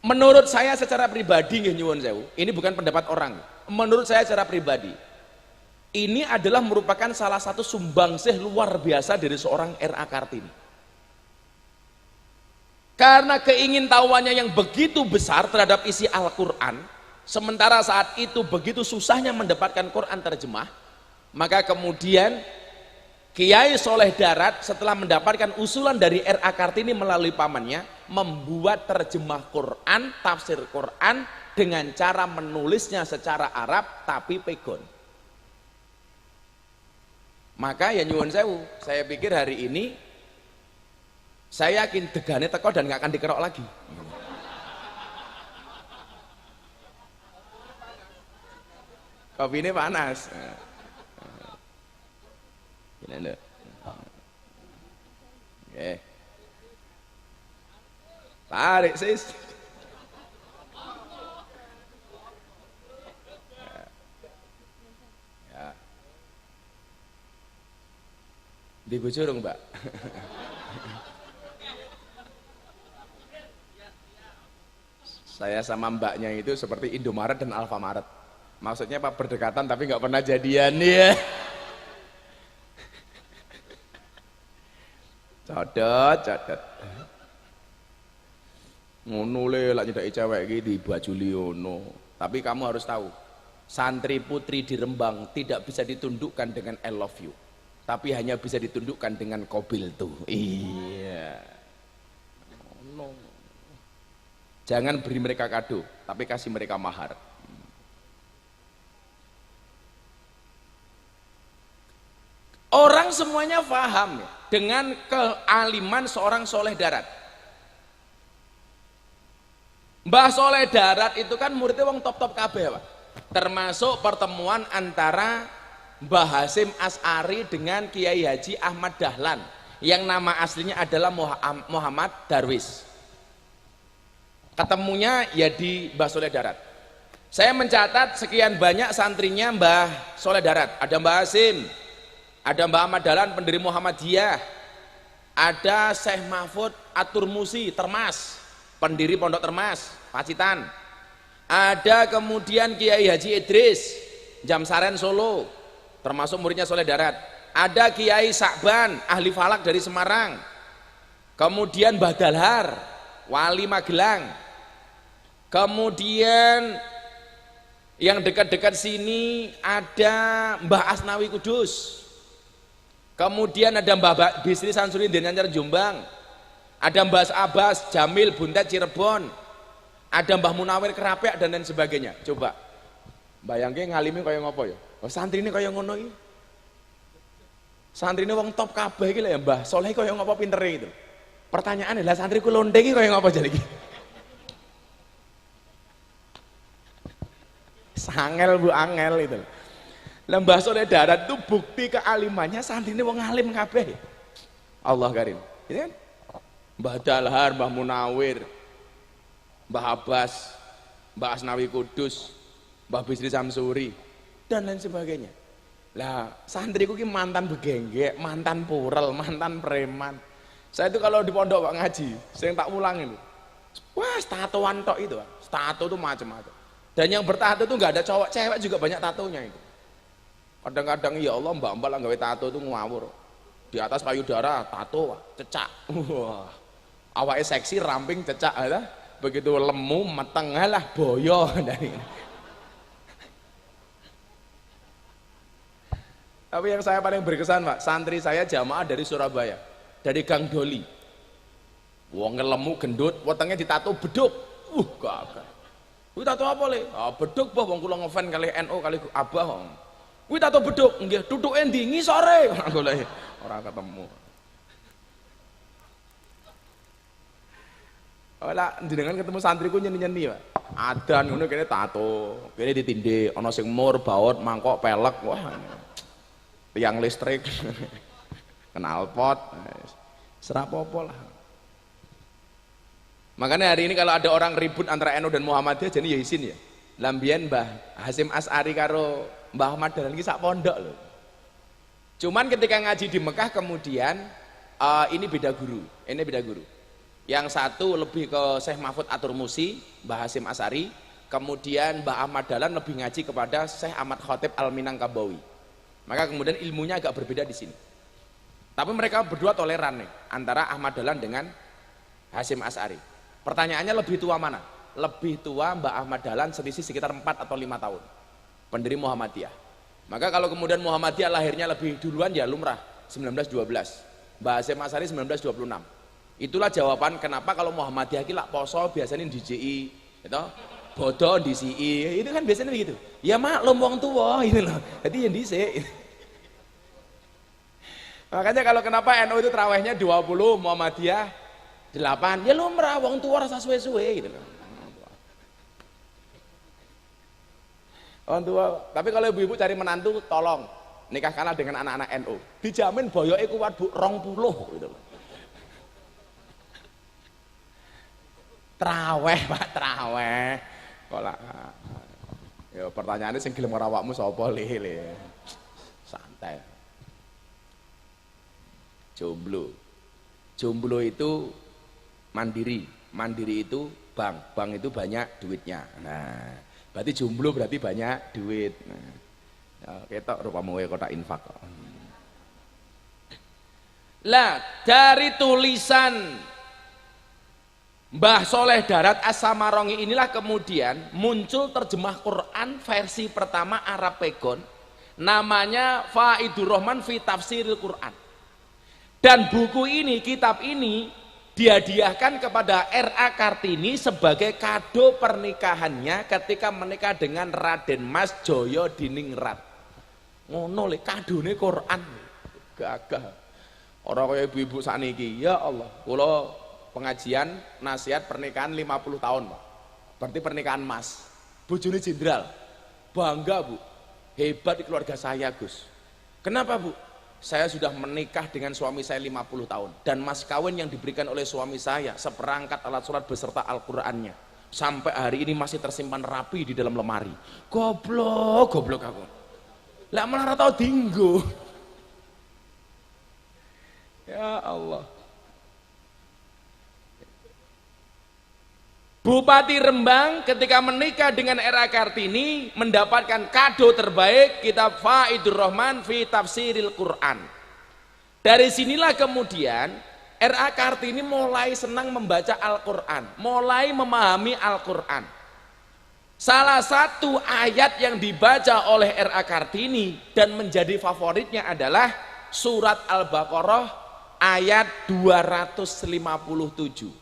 Menurut saya secara pribadi nggih nyuwun sewu, ini bukan pendapat orang. Menurut saya secara pribadi, ini adalah merupakan salah satu sumbangsih luar biasa dari seorang R.A. Kartini. Karena keingintahuannya yang begitu besar terhadap isi Al-Quran, sementara saat itu begitu susahnya mendapatkan Quran terjemah, maka kemudian Kiai Soleh Darat setelah mendapatkan usulan dari R.A. Kartini melalui pamannya, membuat terjemah Quran, tafsir Quran dengan cara menulisnya secara Arab tapi pegon. Maka ya nyuwun sewu, saya pikir hari ini saya yakin degane teko dan nggak akan dikerok lagi. Kopi ini panas. Ini lho. Oke. Tarik sis. Di bojo dong, Mbak. Saya sama mbaknya itu seperti Indomaret dan Alfamaret. Maksudnya apa, berdekatan tapi nggak pernah jadian ya. Codot. Ngono le lak nyedaki cewek iki di baju liono. Tapi kamu harus tahu, santri putri di Rembang tidak bisa ditundukkan dengan I love you. Tapi hanya bisa ditundukkan dengan kobil tuh. Iya. No. Jangan beri mereka kado, tapi kasih mereka mahar. Orang semuanya paham ya, dengan kealiman seorang Soleh Darat. Mbah Soleh Darat itu kan muridnya wong top-top kabeh, Pak. Termasuk pertemuan antara Mbah Hasim As'ari dengan Kiai Haji Ahmad Dahlan yang nama aslinya adalah Muhammad Darwis. Ketemunya ya di Mbah Soleh Darat. Saya mencatat sekian banyak santrinya Mbah Soleh Darat. Ada Mbah Hasim, ada Mbah Ahmad Dahlan pendiri Muhammadiyah, ada Syekh Mahfud At-Turmusi Termas, pendiri Pondok Termas Pacitan, ada kemudian Kiai Haji Idris Jamsaren Solo, termasuk muridnya Soleh Darat. Ada Kiai Sakban ahli falak dari Semarang, kemudian Mbah Dalhar wali Magelang, kemudian yang dekat-dekat sini ada Mbah Asnawi Kudus, kemudian ada Mbah Bisri Sansuri Denanyar Jombang, ada Mbah Abbas Jamil Buntet Cirebon, ada Mbah Munawir Kerapek dan lain sebagainya. Coba bayangke ngalimi kaya ngopo ya. Oh, santri ini kaya ngono iki. Santri ini wong top kabeh iki lho ya, Mbah Soleh kaya ngopo pintere itu. Pertanyaane lah santriku londe iki kaya ngopo jane iki. Sangel Bu angel itu. Lah Mbah Soleh Darat itu bukti kealimannya santri ini wong alim kabeh. Allah karim. Gitu kan? Mbah Dalhar, Mbah Munawir, Mbah Abbas, Mbah Asnawi Kudus, Mbah Bisri Samsuri dan lain sebagainya. Lah santriku ki mantan begenggek, mantan purel, mantan preman. Saya itu kalau di pondok Pak ngaji, sering tak ulang itu. Wah, tatoan tok itu, tato itu macam-macam. Dan yang bertato itu nggak ada cowok, cewek juga banyak tatonya itu. Kadang-kadang ya Allah mbak-mbak lah gawe tato itu ngawur. Di atas payudara tato, cecak. Wah. Awake seksi, ramping, cecak, ada. begitu lemu meteng lah boyo dari. Tapi yang saya paling berkesan Pak, santri saya jamaah dari Surabaya, dari Gang Doli. Wong lemu gendut, wetenge ditato beduk. Gagah. Kuwi tato apa le? Beduk bah wong kula ngefan kali NU kali Abah. Kuwi tato beduk, nggih, tutuke ndi ngisore. Golek ora ketemu. Ora jenengan ketemu santriku nyeni-nyeni, Pak. Adan ngono kene tato, kene ditindih, ana sing mur, baut, mangkok, pelek, wah. Tiang listrik, knalpot, serapopo lah. Makanya hari ini kalau ada orang ribut antara NU dan Muhammadiyah jadi ya isin ya. Lambian Mbah Hasyim Asy'ari karo Mbah Ahmad Dahlan iki sak pondok loh. Cuman ketika ngaji di Mekah kemudian ini beda guru, ini beda guru. Yang satu lebih ke Syekh Mahfud Atur-Musi, Mbah Hasyim Asy'ari, kemudian Mbah Ahmad Dahlan lebih ngaji kepada Syekh Ahmad Khotib Al-Minangkabawi. Maka kemudian ilmunya agak berbeda di sini. Tapi mereka berdua toleran nih antara Ahmad Dahlan dengan Hasyim Asy'ari. Pertanyaannya lebih tua mana? Lebih tua Mbah Ahmad Dahlan selisih sekitar 4 atau 5 tahun. Pendiri Muhammadiyah. Maka kalau kemudian Muhammadiyah lahirnya lebih duluan ya lumrah 1912. Mbah Hasyim Asy'ari 1926. Itulah jawaban kenapa kalau Muhammadiyah ki lak poso biasanya di JI, gitu. Bodoh di CI, itu kan biasanya begitu. Ya maklum wong tua ini loh. Jadi yang dhisik. Makanya kalau kenapa NU itu tarawihnya 20, Muhammadiyah 8, ya lumrah wong tua rasa suwe-suwe gitu loh. Wong tua, tapi kalau ibu-ibu cari menantu tolong nikahkanlah dengan anak-anak NU. Dijamin boyoke kuat Bu 20 gitu loh. Traweh Pak, traweh. Kok ya pertanyaannya sing gelem ora awakmu sapa le. Santai. Jomblo itu mandiri, mandiri itu bank itu banyak duitnya. Nah, berarti jomblo berarti banyak duit. Nah, ya ketok rupamu kotak infak kok. Lah, dari tulisan Mbah Soleh Darat As-Samarongi inilah kemudian muncul terjemah Quran versi pertama Arab Pegon, namanya Faidur Rahman fi Tafsiril Quran. Dan buku ini, kitab ini dihadiahkan kepada R.A. Kartini sebagai kado pernikahannya ketika menikah dengan Raden Mas Joyo Diningrat. Ngono le kadone Quran. Gagah. Ora kaya ibu-ibu sakniki, ya Allah, kula pengajian nasihat pernikahan 50 tahun Pak. Berarti pernikahan Mas, bojone jenderal, bangga Bu, hebat di keluarga saya Gus. Kenapa Bu? Saya sudah menikah dengan suami saya 50 tahun dan mas kawin yang diberikan oleh suami saya seperangkat alat sholat beserta Al-Qur'annya sampai hari ini masih tersimpan rapi di dalam lemari. Goblok aku lah malah tau dinggo. Ya Allah. Bupati Rembang ketika menikah dengan R.A. Kartini mendapatkan kado terbaik kitab Faidur Rahman fi Tafsiril Quran. Dari sinilah kemudian R.A. Kartini mulai senang membaca Al-Quran, mulai memahami Al-Quran. Salah satu ayat yang dibaca oleh R.A. Kartini dan menjadi favoritnya adalah surat Al-Baqarah ayat 257.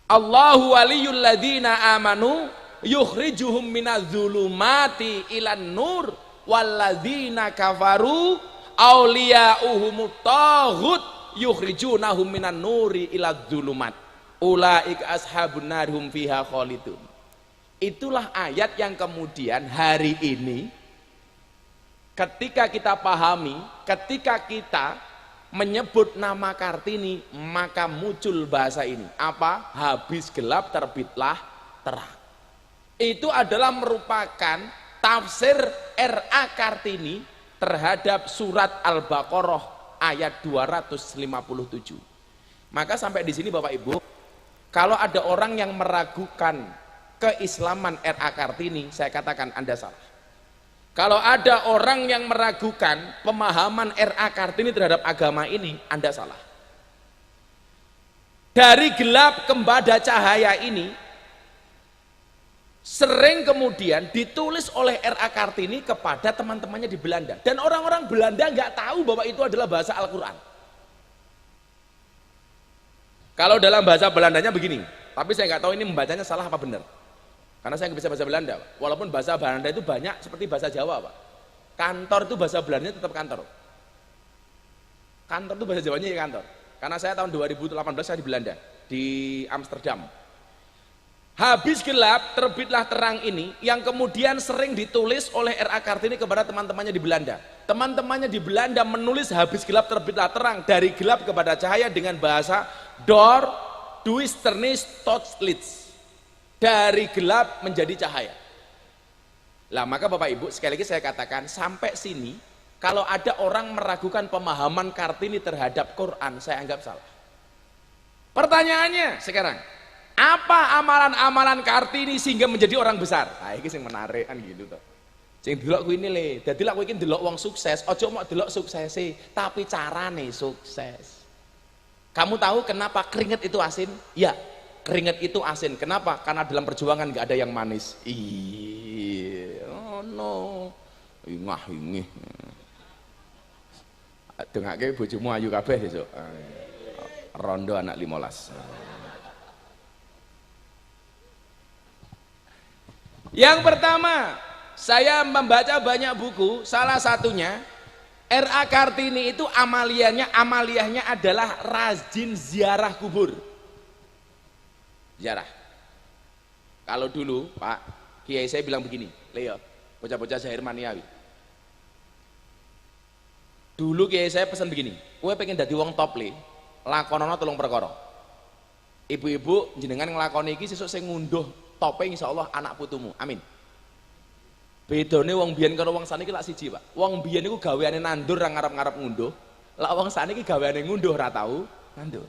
Allahu waliyul ladzina amanu yukhrijuhum minadz-dzulumati ilan nur walladzina kafaru awliya'uhumut taghut yukhrijunahum minan nuri iladz-dzulumat ulaika ashabun nar hum fiha khalidun. Itulah ayat yang kemudian hari ini ketika kita pahami, ketika kita menyebut nama Kartini maka muncul bahasa ini apa? Habis gelap terbitlah terang. Itu adalah merupakan tafsir R.A. Kartini terhadap surat Al-Baqarah ayat 257. Maka sampai di sini Bapak Ibu, kalau ada orang yang meragukan keislaman R.A. Kartini, saya katakan Anda salah. Kalau ada orang yang meragukan pemahaman R.A. Kartini terhadap agama ini, Anda salah. Dari gelap kepada cahaya ini sering kemudian ditulis oleh R.A. Kartini kepada teman-temannya di Belanda, dan orang-orang Belanda nggak tahu bahwa itu adalah bahasa Al-Quran. Kalau dalam bahasa Belandanya begini, tapi saya nggak tahu ini membacanya salah apa benar, karena saya nggak bisa bahasa Belanda, walaupun bahasa Belanda itu banyak seperti bahasa Jawa, Pak. Kantor itu bahasa Belandanya tetap kantor. Kantor itu bahasa Jawanya ya kantor. Karena saya tahun 2018 saya di Belanda, di Amsterdam. Habis gelap, terbitlah terang ini, yang kemudian sering ditulis oleh R.A. Kartini kepada teman-temannya di Belanda. Teman-temannya di Belanda menulis habis gelap terbitlah terang, dari gelap kepada cahaya dengan bahasa door, duisternis tot lichts. Dari gelap menjadi cahaya. Lah maka Bapak Ibu, sekali lagi saya katakan, sampai sini kalau ada orang meragukan pemahaman Kartini terhadap Quran, saya anggap salah. Pertanyaannya sekarang, apa amalan-amalan Kartini sehingga menjadi orang besar? Nah, ini yang menarik kan gitu toh. Sing delok kuwi ini le, dadi lak kowe iki delok wong sukses, aja mau delok suksese, tapi carane sukses. Kamu tahu kenapa keringat itu asin? Ya, keringat itu asin. Kenapa? Karena dalam perjuangan nggak ada yang manis. Iya, oh no, ingah ingih. Dengake bojomu ayu kabeh besok. Rondo anak 15. Yang pertama, saya membaca banyak buku, salah satunya R.A. Kartini itu amaliyahnya adalah rajin ziarah kubur. Ziarah. Kalau dulu Pak Kiai saya bilang begini, Leo, bocah-bocah Zahir Maniawi. Dulu Kiai saya pesan begini, kowe pengen dadi wong top le, lakonono tolong perkara. Ibu-ibu jenengan nglakoni iki sesuk sing ngunduh tope insyaallah anak putumu. Amin. Bedane wong biyen karo wong saniki lak siji, Pak. Wong biyen niku gaweane nandur ra ngarep-ngarep ngunduh. Lak wong saniki gaweane ngunduh ra tau nandur.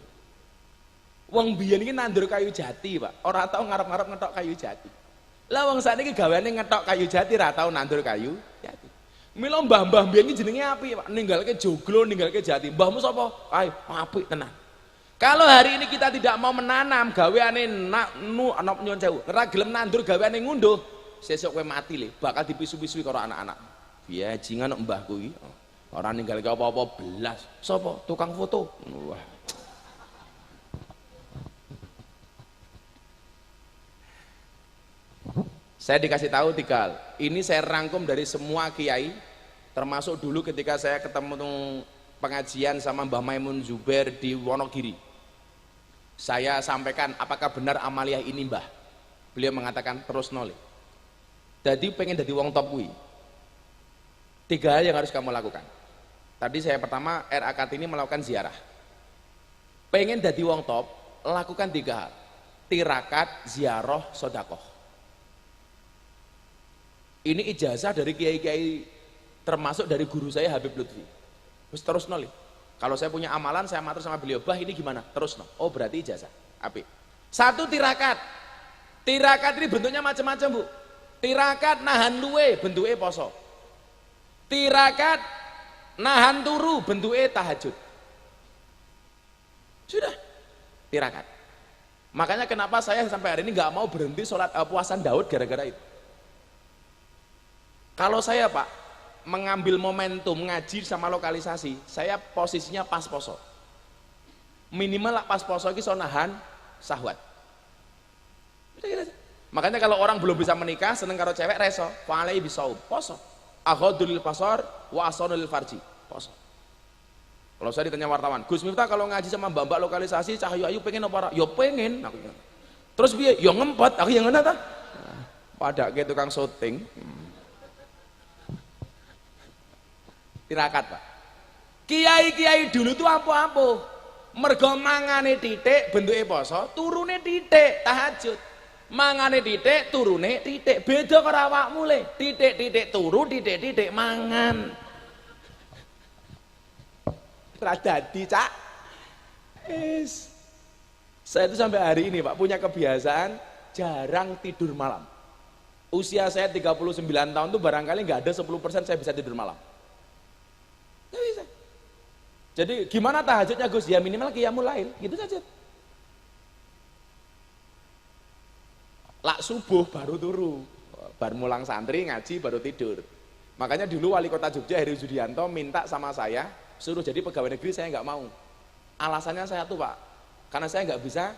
Wong biyen iki nandur kayu jati, Pak. Ora tau ngarep-ngarep ngetok kayu jati. Lah wong saniki gaweane ngetok kayu jati ra tau nandur kayu jati. Mila mbah-mbah biyen iki jenenge apik, Pak. Ninggalke joglo, ninggalke jati. Mbahmu sapa? Ayo, apik tenan. Kalau hari ini kita tidak mau menanam gaweane anak nyuwun sewu, ora gelem nandur gaweane ngunduh, sesuk kowe mati le, bakal dipisu-pisui karo anak-anak. Bajingan mbahku iki. Ora ninggalke apa-apa belas. Sapa? Tukang foto. Wah. Saya dikasih tahu tiga hal. Ini saya rangkum dari semua kiai, termasuk dulu ketika saya ketemu pengajian sama Mbah Maimun Zubair di Wonogiri. Saya sampaikan, apakah benar amaliyah ini Mbah? Beliau mengatakan terus nolih. Jadi pengen jadi wong top kuwi. 3 hal yang harus kamu lakukan. Tadi saya pertama R.A. Kartini melakukan ziarah. Pengen jadi wong top, lakukan 3 hal. Tirakat, ziarah, sodakoh. Ini ijazah dari kiai-kiai, termasuk dari guru saya Habib Lutfi. Terus nolih. Kalau saya punya amalan, saya matur sama beliau, Bah ini gimana? Terus no. Oh berarti ijazah. Apik. 1 tirakat. Tirakat ini bentuknya macam-macam Bu. Tirakat nahan luwe, bentuknya poso. Tirakat nahan turu, bentuknya tahajud. Sudah. Tirakat. Makanya kenapa saya sampai hari ini nggak mau berhenti sholat puasan Daud gara-gara itu. Kalau saya Pak mengambil momentum ngaji sama lokalisasi, saya posisinya pas poso. Minimal lah pas poso iki so nahan syahwat. Makanya kalau orang belum bisa menikah, seneng karo cewek reso, falai bisaum, poso. Aghadul pasar wa asanul farji, poso. Kalau saya ditanya wartawan, Gus Miftah kalau ngaji sama mbak-mbak lokalisasi Cahyo Ayu pengen apa? Ya pengen aku. Terus piye? Ya ngempet, aku yang ngene ta? Padake tukang syuting. Tirakat Pak. Kiai-kiai dulu tuh apa-apa. Mergo mangane titik bentuke poso, turune titik tahajud. Mangane titik, turune titik. Beda karo awakmu le. Titik-titik turu, titik-titik mangan. Ra dadi, Cak. Saya itu sampai hari ini Pak punya kebiasaan jarang tidur malam. Usia saya 39 tahun tuh barangkali nggak ada 10% saya bisa tidur malam. Nggak bisa. Jadi gimana tahajudnya Gus? Ya minimal qiyamul lail, gitu saja. subuh baru turu. Bar mulang santri ngaji baru tidur. Makanya dulu wali kota Jogja Heri Judianto minta sama saya suruh jadi pegawai negeri, saya nggak mau. Alasannya saya tuh Pak, karena saya nggak bisa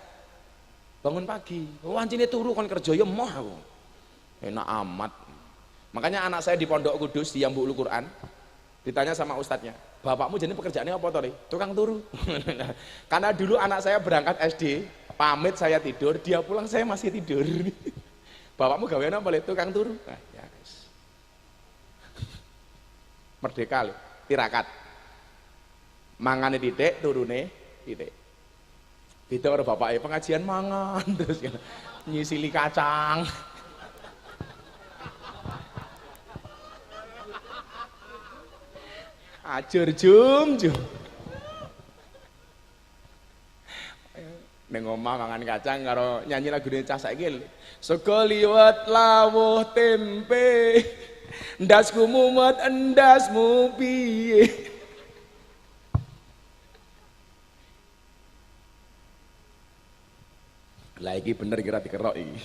bangun pagi. Wancine turu kon kerja ya moh aku. Enak amat. Makanya anak saya di Pondok Kudus di Yambul Quran ditanya sama ustadznya, bapakmu jadi pekerjaannya apa tadi? Tukang turu. Karena dulu anak saya berangkat SD, pamit saya tidur, dia pulang saya masih tidur. Bapakmu gawean apa? Tukang turu. Nah, ya guys. Merdeka lho, tirakat. Mangane titik, turune titik. Beda karo bapake pengajian mangan terus nyisili kacang. Ajur jum. Ning omah mangan kacang karo nyanyi lagune cah saiki. Sego liwet lawuh tempe. Ndasku mumet endasmu piye. Lah iki bener kira dikerok iki.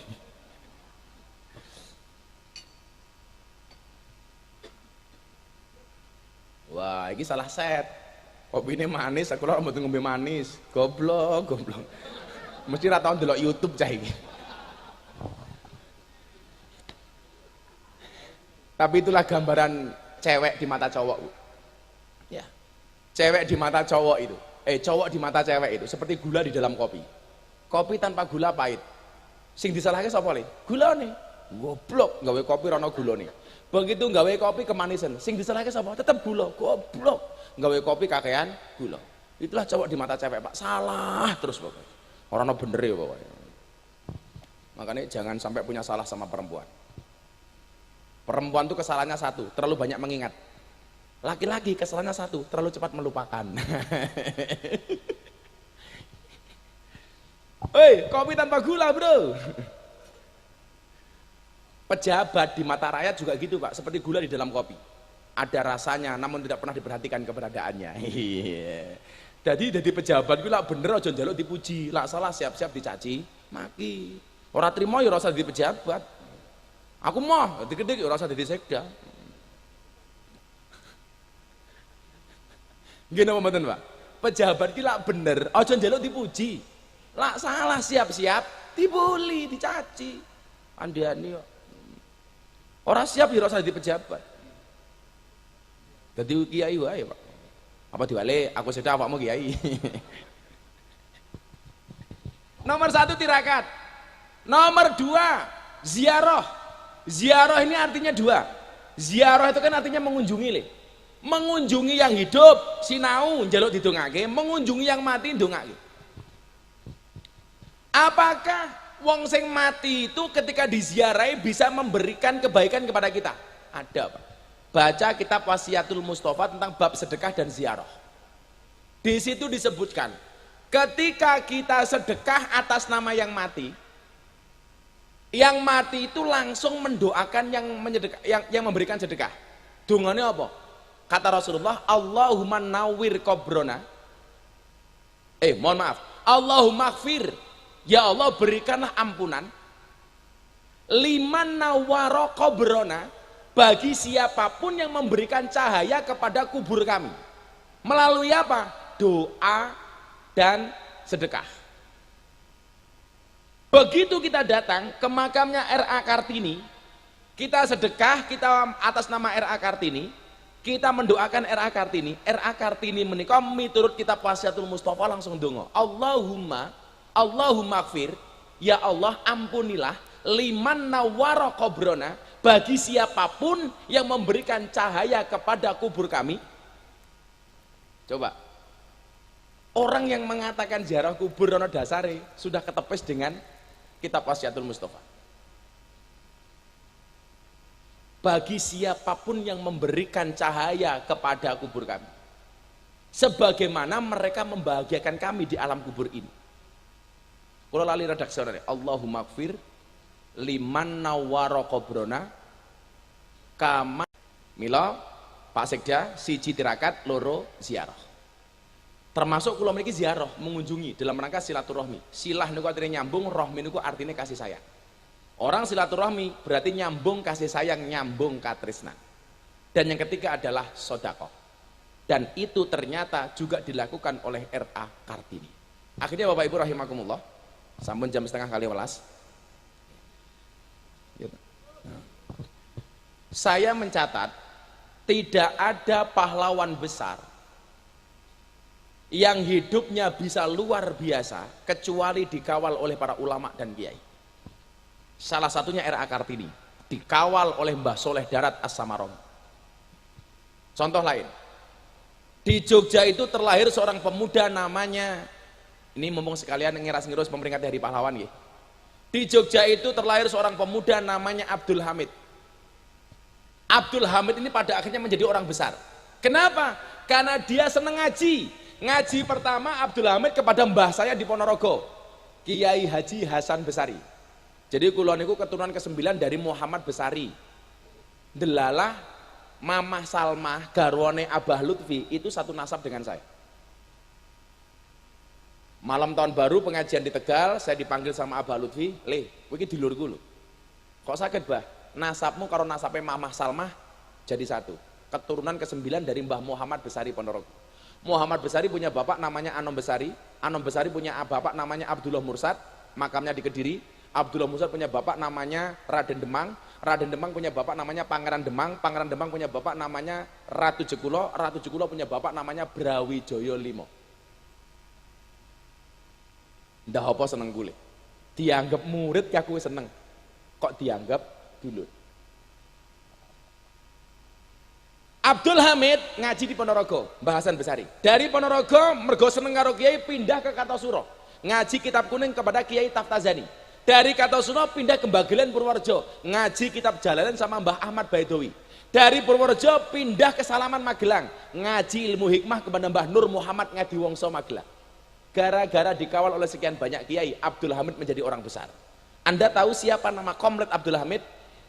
Wah, iki salah set. Kopine manis, aku ora mboten ngombe manis. Goblok. Mesti ra tau ndelok YouTube cah iki. Tapi itulah gambaran cewek di mata cowok. Ya. Cewek di mata cowok itu. Cowok di mata cewek itu seperti gula di dalam kopi. Kopi tanpa gula pahit. Sing disalahke sapa le? Gulane. Goblok, gawe kopi rono gulane. Begitu gawe kopi kemanisan, sing disalahke sapa? Tetep gula. Goblok. Gawe kopi kakean gula. Itulah cowok di mata cewek, Pak. Salah terus pokoknya. Ora ono benere pokoknya. Makanya jangan sampai punya salah sama perempuan. Perempuan itu kesalahannya satu, terlalu banyak mengingat. Laki-laki kesalahannya satu, terlalu cepat melupakan. Kopi tanpa gula, bro. Pejabat di mata rakyat juga gitu, Pak, seperti gula di dalam kopi. Ada rasanya, namun tidak pernah diperhatikan keberadaannya. Jadi pejabat gue lah bener aja njaluk dipuji, lah salah siap-siap dicaci, maki. Ora trimo ya ora usah dadi pejabat. Aku mah dikit-dikit ora usah dadi sekda. Gini apa mboten, Pak? Pejabat ki lak bener aja njaluk dipuji. Lak salah siap-siap dibuli, dicaci. Andani kok. Ora siap ya ora usah dadi pejabat. Dadi kiai wae, Pak. Apa diwale aku sedha awakmu kiai. Nomor 1 tirakat. Nomor 2 ziarah. Ziarah ini artinya 2. Ziarah itu kan artinya mengunjungi le. Mengunjungi yang hidup sinau njaluk didongake, mengunjungi yang mati ndongake. Apakah wong sing mati itu ketika diziarahi bisa memberikan kebaikan kepada kita? Ada, Pak. Baca kitab Wasiatul Mustafa tentang bab sedekah dan ziarah. Di situ disebutkan, ketika kita sedekah atas nama yang mati itu langsung mendoakan yang memberikan sedekah. Dungane apa? Kata Rasulullah, Allahumma nawwir qabrona. Mohon maaf. Allahumma ighfir. Ya Allah, berikanlah ampunan liman nawwara qabrona, bagi siapapun yang memberikan cahaya kepada kubur kami. Melalui apa? Doa dan sedekah. Begitu kita datang ke makamnya R.A. Kartini, kita sedekah, kita atas nama R.A. Kartini, kita mendoakan R.A. Kartini. R.A. Kartini menika miturut kitab Wasiatul Mustafa langsung donga. Allahumma ighfir, ya Allah ampunilah liman nawwara qabrona, bagi siapapun yang memberikan cahaya kepada kubur kami. Coba, orang yang mengatakan ziarah kubur ana dasare sudah ketepis dengan kitab Wasiatul Mustafa. Bagi siapapun yang memberikan cahaya kepada kubur kami, sebagaimana mereka membahagiakan kami di alam kubur ini. Kalau lali redaksionalnya, Allahumma ighfir liman nawwara qabrona kama mila Pak Sekda siji tirakat loro ziarah. Termasuk kula mriki ziarah mengunjungi dalam rangka silaturahmi. Silah niku artine nyambung, rahmi niku artine kasih sayang. Orang silaturahmi berarti nyambung kasih sayang, nyambung katresnan. Dan yang ketiga adalah sodako. Dan itu ternyata juga dilakukan oleh R.A. Kartini. Akhirnya Bapak Ibu rahimakumullah, sampun jam setengah kali welas. Saya mencatat tidak ada pahlawan besar yang hidupnya bisa luar biasa kecuali dikawal oleh para ulama dan kiai. Salah satunya R.A. Kartini, dikawal oleh Mbah Soleh Darat As-Samarong. Contoh lain, di Jogja itu terlahir seorang pemuda namanya, ini mumpung sekalian ngeras-ngerus memperingati Hari Pahlawan ya. Di Jogja itu terlahir seorang pemuda namanya Abdul Hamid. Abdul Hamid ini pada akhirnya menjadi orang besar. Kenapa? Karena dia senang ngaji. Ngaji pertama Abdul Hamid kepada mbah saya di Ponorogo, Kiai Haji Hasan Besari. Jadi kula niku keturunan ke-9 dari Muhammad Besari. Delalah Mamah Salmah garwane Abah Lutfi itu satu nasab dengan saya. Malam tahun baru pengajian di Tegal, saya dipanggil sama Abah Lutfi, "Le, kowe iki dulurku lho. Kok sakit, Bah? Nasabmu karo nasabnya Mamah Salmah jadi satu. Keturunan ke-9 dari Mbah Muhammad Besari Ponorogo. Muhammad Besari punya bapak namanya Anom Besari. Anom Besari punya bapak namanya Abdullah Mursad, makamnya di Kediri. Abdullah Mursad punya bapak namanya Raden Demang. Raden Demang punya bapak namanya Pangeran Demang. Pangeran Demang punya bapak namanya Ratu Jekulo. Ratu Jekulo punya bapak namanya Brawijaya Limo. Ndah apa seneng kule. Dianggap murid ya aku seneng. Kok dianggap dulur. Abdul Hamid ngaji di Ponorogo, Mbah Hasan Besari. Dari Ponorogo mergo seneng karo kiai pindah ke Kartosuro. Ngaji kitab kuning kepada Kiai Taftazani. Dari Kartosuro pindah ke Bagelen Purworejo, ngaji kitab Jalalain sama Mbah Ahmad Baidowi. Dari Purworejo pindah ke Salaman Magelang, ngaji ilmu hikmah kepada Mbah Nur Muhammad Ngadiwongso Magelang. Gara-gara dikawal oleh sekian banyak kiai, Abdul Hamid menjadi orang besar. Anda tahu siapa nama komplit Abdul Hamid?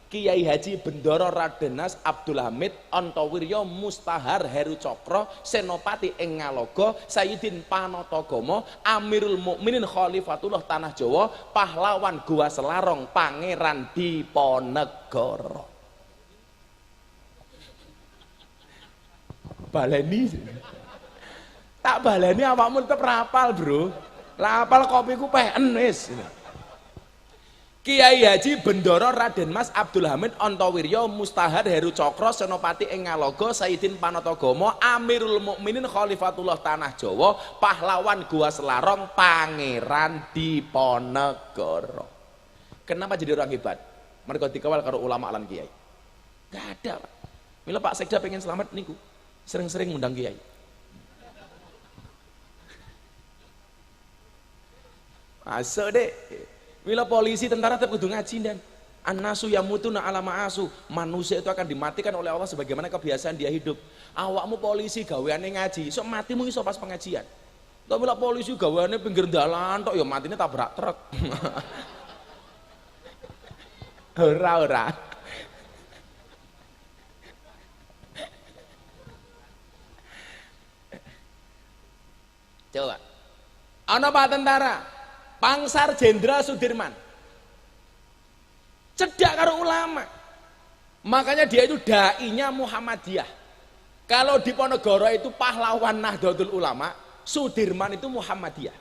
Kiai Haji Bendoro Radenas Abdul Hamid Antowiryo Mustahar Heru Cokro Senopati ing Ngalogo Sayyidin Panatagomo Amirul Mukminin Khalifatullah Tanah Jawa Pahlawan Gua Selarong Pangeran Diponegoro. Baleni tak baleni awakmu tetep rapal, Bro. Lah apal kopiku peken wis. Kiai Haji Bendoro Raden Mas Abdul Hamid Antowiryo Mustahar Heru Cokro Senopati ing Ngalogo Sayyidin Panatagomo Amirul Mukminin Khalifatullah Tanah Jawa Pahlawan Gua Selarong Pangeran Diponegoro. Kenapa jadi orang hebat? Mereka dikawal karo ulama lan kiai. Gak ada, Pak. Mila Pak Sekda pengen selamat niku sering-sering ngundang kiai. Masuk deh. Bila polisi tentara tetap kudu ngaji dan annasu yamutuna ala ma'asu, manusia itu akan dimatikan oleh Allah sebagaimana kebiasaan dia hidup. Awakmu polisi gaweane ngaji, sok matimu iso pas pengajian. Tapi bila polisi gaweane pinggir dalan tok ya matine tabrak truk. Ora. Coba. Ana Pak tentara Pangsar Jenderal Sudirman cedak karo ulama, makanya dia itu dai-nya Muhammadiyah. Kalau di Ponegoro itu pahlawan Nahdlatul Ulama, Sudirman itu Muhammadiyah.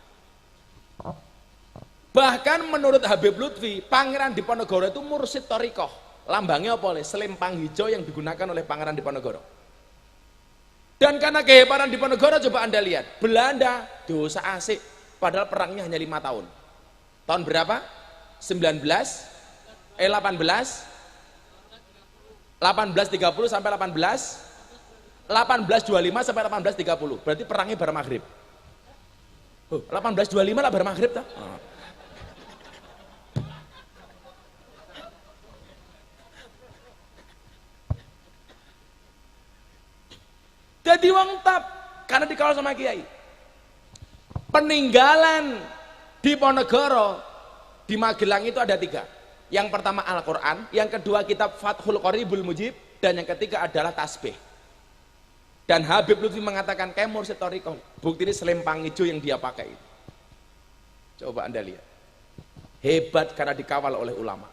Bahkan menurut Habib Lutfi, Pangeran Diponegoro itu mursid Thariqah. Lambangnya apa? Selempang hijau yang digunakan oleh Pangeran Diponegoro. Dan karena kehebatan Diponegoro, coba Anda lihat, Belanda dosa asik, padahal perangnya hanya 5 tahun. Tahun berapa? 1830 sampai 1825 sampai 1830. Berarti perangnya bar maghrib. 1825 lah bar maghrib ta? Jadi wong tap karena dikawal sama kiai. Peninggalan di Ponegoro di Magelang itu ada 3. Yang pertama Al-Quran, yang kedua kitab Fathul Qoribul Mujib, dan yang ketiga adalah tasbih. Dan Habib Lutfi mengatakan kayak mursid Thariqah, bukti ini selempang hijau yang dia pakai. Coba Anda lihat, hebat karena dikawal oleh ulama.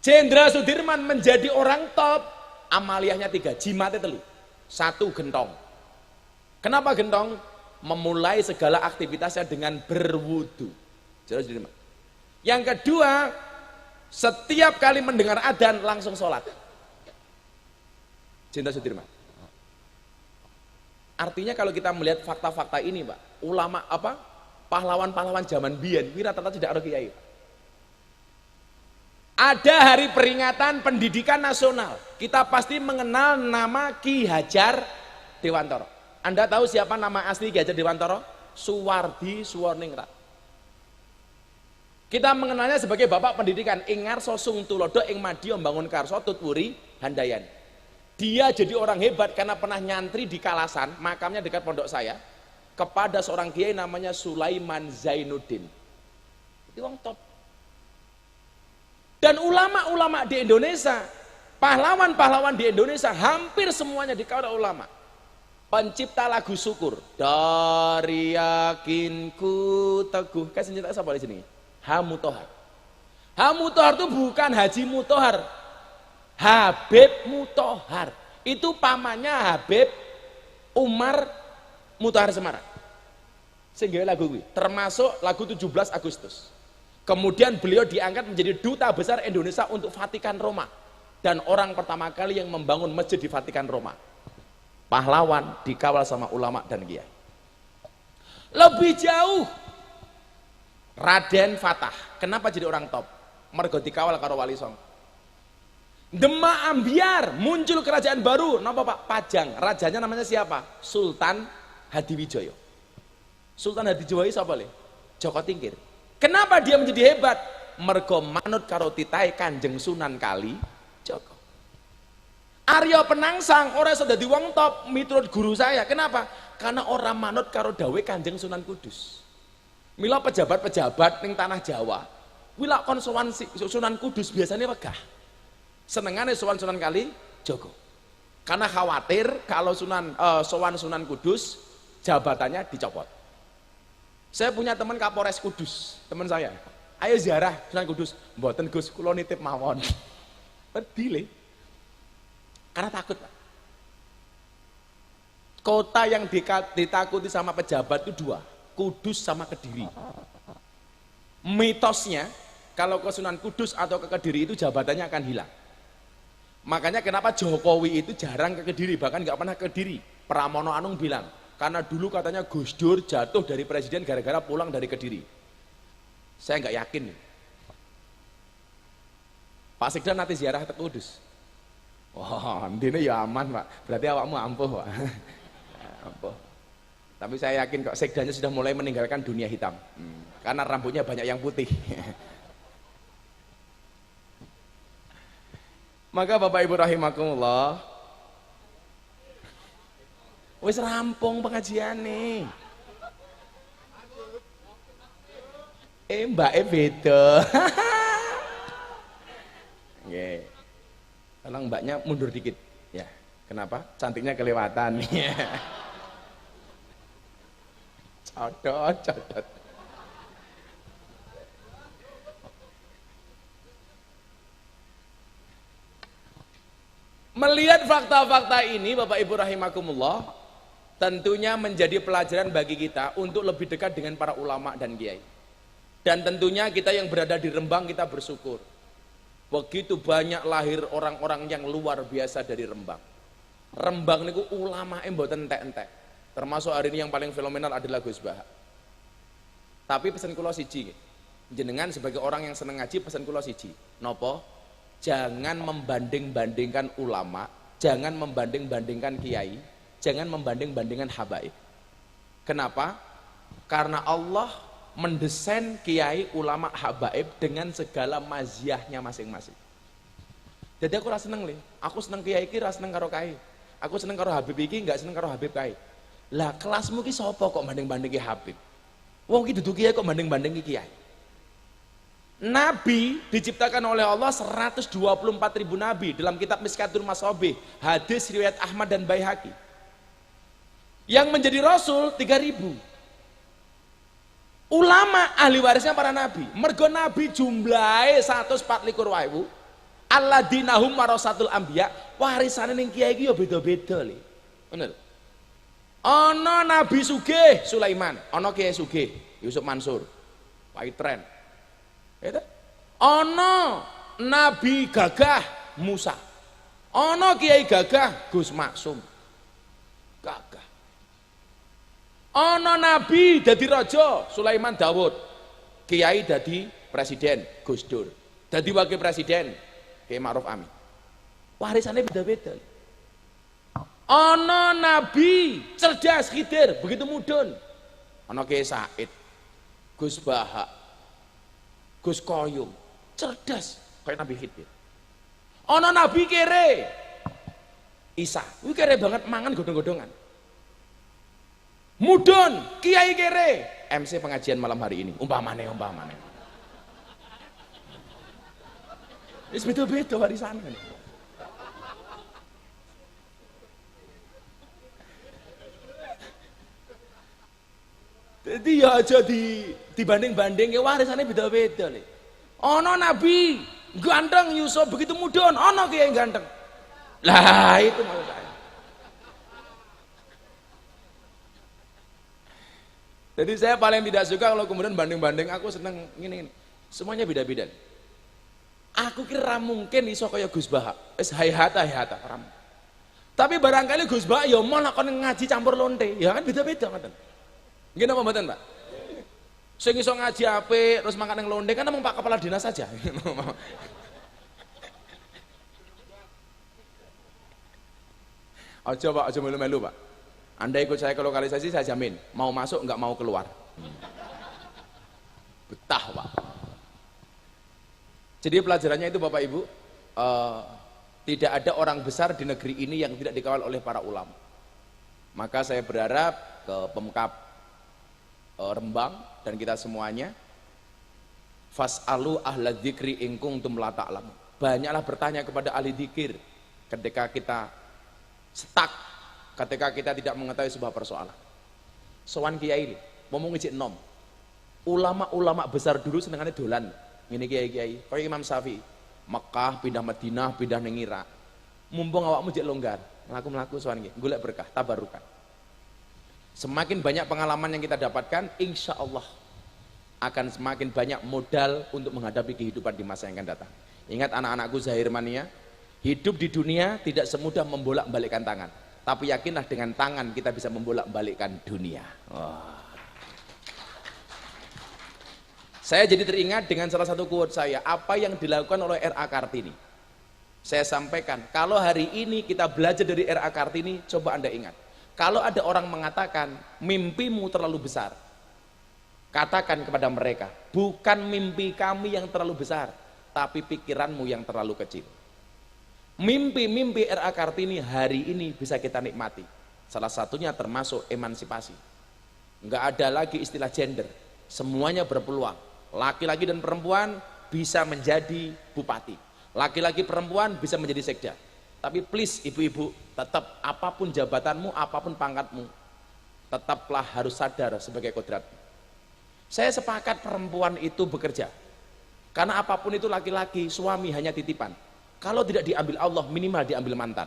Jenderal Sudirman menjadi orang top, amaliyahnya 3, jimatnya 3. 1, gentong. Kenapa gentong? Memulai segala aktivitasnya dengan berwudu. Jenderal Sudirman. Yang kedua, setiap kali mendengar adzan langsung sholat. Jenderal Sudirman. Artinya kalau kita melihat fakta-fakta ini, Pak, ulama apa? Pahlawan-pahlawan zaman biyen, rata-rata tidak ada kiai. Ada hari peringatan pendidikan nasional, kita pasti mengenal nama Ki Hajar Dewantara. Anda tahu siapa nama asli Ki Hajar Dewantara? Suwardi Suwarningrat. Kita mengenalnya sebagai bapak pendidikan, ing ngarsa sung tulodo ing madya mbangun karso tutwuri handayan. Dia jadi orang hebat karena pernah nyantri di Kalasan, makamnya dekat pondok saya, kepada seorang kiai namanya Sulaiman Zainuddin. Itu orang top. Dan ulama-ulama di Indonesia, pahlawan-pahlawan di Indonesia hampir semuanya dikawal ulama. Pencipta lagu syukur, dari yakinku teguh. Kan senjata siapa di sini? Hamu Tohar. Hamu Tohar itu bukan Haji Mutohar, Habib Mutohar. Itu pamannya Habib Umar Mutohar Semarang. Sehingga lagu ini termasuk lagu 17 Agustus. Kemudian beliau diangkat menjadi duta besar Indonesia untuk Vatikan Roma, dan orang pertama kali yang membangun masjid di Vatikan Roma. Pahlawan dikawal sama ulama dan kiai. Lebih jauh, Raden Fatah. Kenapa jadi orang top? Mergo dikawal karo Wali Songo. Demak Ambiar, muncul kerajaan baru. Napa Pak? Pajang. Rajanya namanya siapa? Sultan Hadiwijoyo. Sultan Hadiwijoyo siapa le? Joko Tingkir. Kenapa dia menjadi hebat? Mergo manut karo titahe Kanjeng Sunan Kali Joko. Arya Penangsang ora iso dadi wong top miturut guru saya. Kenapa? Karena orang manut karo dawe Kanjeng Sunan Kudus. Mila pejabat-pejabat ning tanah Jawa, wila kon sowan Sunan Kudus biasanya wegah. Senengane sowan Sunan Kali Joko. Karena khawatir kalau sowan Sunan Kudus jabatannya dicopot. Saya punya teman Kapolres Kudus, teman saya. Ayo ziarah Sunan Kudus. Mboten Gus, kula nitip mawon. Pedile. Karena takut, Pak. Kota yang ditakuti sama pejabat itu 2, Kudus sama Kediri. Mitosnya kalau ke Sunan Kudus atau ke Kediri itu jabatannya akan hilang. Makanya kenapa Jokowi itu jarang ke Kediri, bahkan nggak pernah ke Kediri. Pramono Anung bilang, karena dulu katanya Gus Dur jatuh dari presiden gara-gara pulang dari Kediri. Saya nggak yakin. Pak Sekda nanti ziarah ke Kudus. Wah, ini ya aman Pak. Berarti awakmu ampuh Pak. Ampuh. Tapi saya yakin kok Sekdanya sudah mulai meninggalkan dunia hitam. Karena rambutnya banyak yang putih. Maka Bapak Ibu rahimakumullah, wis rampung pengajian nih. Mbak beda. Nggih. Tolong mbaknya mundur dikit. Ya. Kenapa? Cantiknya kelewatan. Codot. Melihat fakta-fakta ini Bapak Ibu rahimakumullah, tentunya menjadi pelajaran bagi kita untuk lebih dekat dengan para ulama dan kiai. Dan tentunya kita yang berada di Rembang kita bersyukur. Begitu banyak lahir orang-orang yang luar biasa dari Rembang. Rembang niku ulama mboten entek-entek. Termasuk hari ini yang paling fenomenal adalah Gus Baha. Tapi pesan kula siji, jenengan sebagai orang yang seneng ngaji, pesan kula siji. Nopo? Jangan membanding-bandingkan ulama, jangan membanding-bandingkan kiai, jangan membanding-bandingkan habaib. Kenapa? Karena Allah mendesain kiai, ulama, habaib dengan segala maziyahnya masing-masing. Jadi aku rasa seneng aku seneng kiai iki, rasa seneng karo kiai. Aku seneng karo habib iki, enggak seneng karo habib kiai. Lah kelasmu ki sapa kok banding-bandingi habib? Wong ki dudu kiai kok banding-bandingi kiai. Nabi diciptakan oleh Allah 124.000 nabi dalam kitab Miskatul Masabih, hadis riwayat Ahmad dan Baihaqi. Yang menjadi rasul 3.000. Ulama ahli warisnya para nabi. Mergo nabi jumlahe 124.000. Alladzina hum warasatul anbiya, warisane ning kiai iki ya beda-beda lho. Bener. Ana nabi sugih Sulaiman, ana kiai sugih Yusuf Mansur, Paitren. Itu. Ana nabi gagah Musa. Ana kiai gagah Gus Maksum. Gagah. Ana nabi dadi raja Sulaiman Daud. Kiai dadi presiden Gus Dur. Dadi wakil presiden Kiai Ma'ruf Amin. Warisannya beda-beda. Ana nabi cerdas Khidir, begitu mudun. Ana Kiai Said, Gus Bahak, Gus Koyum, cerdas kayak Nabi Khidir. Ana nabi kere, Isa, kuwi kere banget mangan godhong-godhongan. Mudun, kiai kere, MC pengajian malam hari ini, umpamane. Wis beda-beda warisannya. Jadi ya aja dibanding-banding ya warisannya beda-beda nih. Ono nabi ganteng Yusuf begitu mudun, ono kiai ganteng. Lah itu maksud saya. Jadi saya paling tidak suka kalau kemudian banding-banding, aku seneng gini. Semuanya beda-beda. Aku kira mungkin iso kaya Gus Bahak, wis hayata ram. Tapi barangkali Gus Bahak ya malah kon ngaji campur lonte, ya kan beda-beda ngoten. Nggih napa mboten, Pak? Sing iso ngaji apik terus makan ning lonte kan namung Pak Kepala Dinas saja. Aja Pak, aja melu-melu Pak. Anda ikut saya ke lokalisasi saya jamin, mau masuk nggak mau keluar. Betah Pak. Jadi pelajarannya itu Bapak Ibu, tidak ada orang besar di negeri ini yang tidak dikawal oleh para ulama. Maka saya berharap ke Pemkab Rembang dan kita semuanya, fas'alu ahla dzikri in kuntum la ta'lamun. Banyaklah bertanya kepada ahli dzikir ketika kita stuck, ketika kita tidak mengetahui sebuah persoalan. Sowan kiai ngomong ngejek nom. Ulama-ulama besar dulu senengannya dolan. Ini kiai-kiai, kayak Imam Syafi'i, Mekah pindah Madinah, pindah ning Irak. Mumpung awakmu jek longgar, mlaku-mlaku sowan nggih, golek berkah, tabarukan. Semakin banyak pengalaman yang kita dapatkan, insya Allah akan semakin banyak modal untuk menghadapi kehidupan di masa yang akan datang. Ingat anak-anakku Zahir Mania, hidup di dunia tidak semudah membolak-balikkan tangan, tapi yakinlah dengan tangan kita bisa membolak-balikkan dunia. Saya jadi teringat dengan salah satu quote saya, apa yang dilakukan oleh R.A. Kartini. Saya sampaikan, kalau hari ini kita belajar dari R.A. Kartini, coba Anda ingat. Kalau ada orang mengatakan, mimpimu terlalu besar, katakan kepada mereka, bukan mimpi kami yang terlalu besar, tapi pikiranmu yang terlalu kecil. Mimpi-mimpi R.A. Kartini hari ini bisa kita nikmati. Salah satunya termasuk emansipasi. Nggak ada lagi istilah gender, semuanya berpeluang. Laki-laki dan perempuan bisa menjadi bupati, laki-laki perempuan bisa menjadi sekda. Tapi please ibu-ibu, tetap apapun jabatanmu, apapun pangkatmu, tetaplah harus sadar sebagai kodratmu. Saya sepakat perempuan itu bekerja, karena apapun itu laki-laki, suami hanya titipan. Kalau tidak diambil Allah, minimal diambil mantan.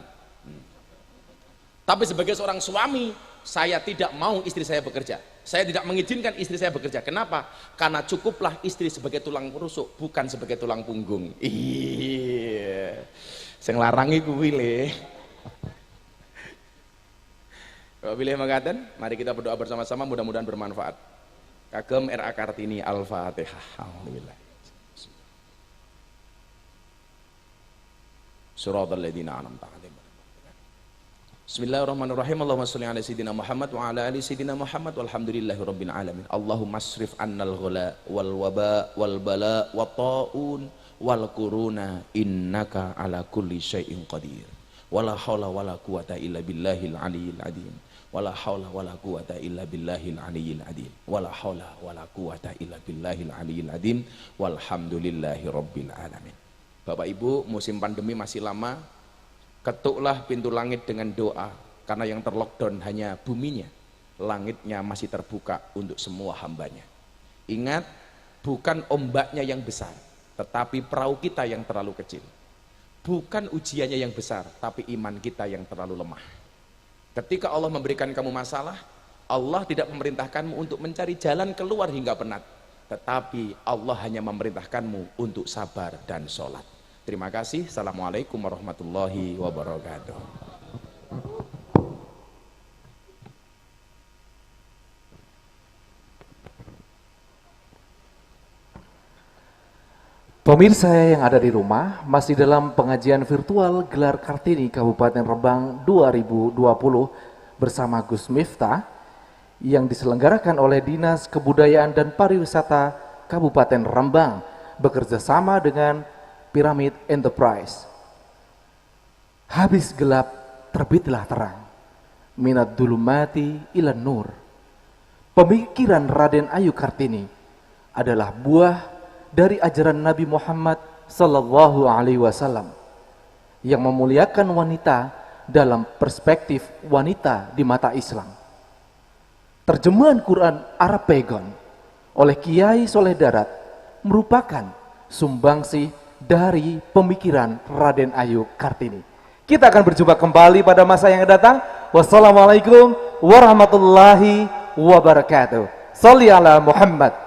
Tapi sebagai seorang suami, saya tidak mau istri saya bekerja. Saya tidak mengizinkan istri saya bekerja. Kenapa? Karena cukuplah istri sebagai tulang rusuk, bukan sebagai tulang punggung. Iya. Sing larang iku pilih. Kalau pilih mengatakan, mari kita berdoa bersama-sama, mudah-mudahan bermanfaat. Kagem R.A. Kartini, Al-Fatihah. Alhamdulillah. Suratul ladzina an'amta 'alaihim. Bismillahirrahmanirrahim. Allahumma sholli ala sayyidina Muhammad wa ala ali sayyidina Muhammad walhamdulillahirabbil alamin. Allahumma asrif annal ghala wal waba wal bala wa taun wal quruna innaka ala kulli syai'in qadir. Wala haula wala quwata illa billahil aliyyil azim. Wala haula wala quwata illa billahil aliyyil azim. Wala haula wala quwata illa billahil aliyyil azim. Walhamdulillahirabbil alamin. Bapak Ibu, musim pandemi masih lama. Ketuklah pintu langit dengan doa, karena yang terlockdown hanya buminya, langitnya masih terbuka untuk semua hambanya. Ingat, bukan ombaknya yang besar, tetapi perahu kita yang terlalu kecil. Bukan ujiannya yang besar, tapi iman kita yang terlalu lemah. Ketika Allah memberikan kamu masalah, Allah tidak memerintahkanmu untuk mencari jalan keluar hingga penat, tetapi Allah hanya memerintahkanmu untuk sabar dan sholat. Terima kasih. Assalamualaikum warahmatullahi wabarakatuh. Pemirsa yang ada di rumah, masih dalam pengajian virtual Gelar Kartini Kabupaten Rembang 2020 bersama Gus Miftah yang diselenggarakan oleh Dinas Kebudayaan dan Pariwisata Kabupaten Rembang bekerja sama dengan Pyramid Enterprise. Habis gelap, terbitlah terang. Minad dulumati ilan nur. Pemikiran Raden Ayu Kartini adalah buah dari ajaran Nabi Muhammad sallallahu alaihi wasallam yang memuliakan wanita dalam perspektif wanita di mata Islam. Terjemahan Quran Arab Pegon oleh Kiai Soleh Darat merupakan sumbangsih dari pemikiran Raden Ayu Kartini. Kita akan berjumpa kembali pada masa yang datang. Wassalamualaikum warahmatullahi wabarakatuh. Sholli ala Muhammad.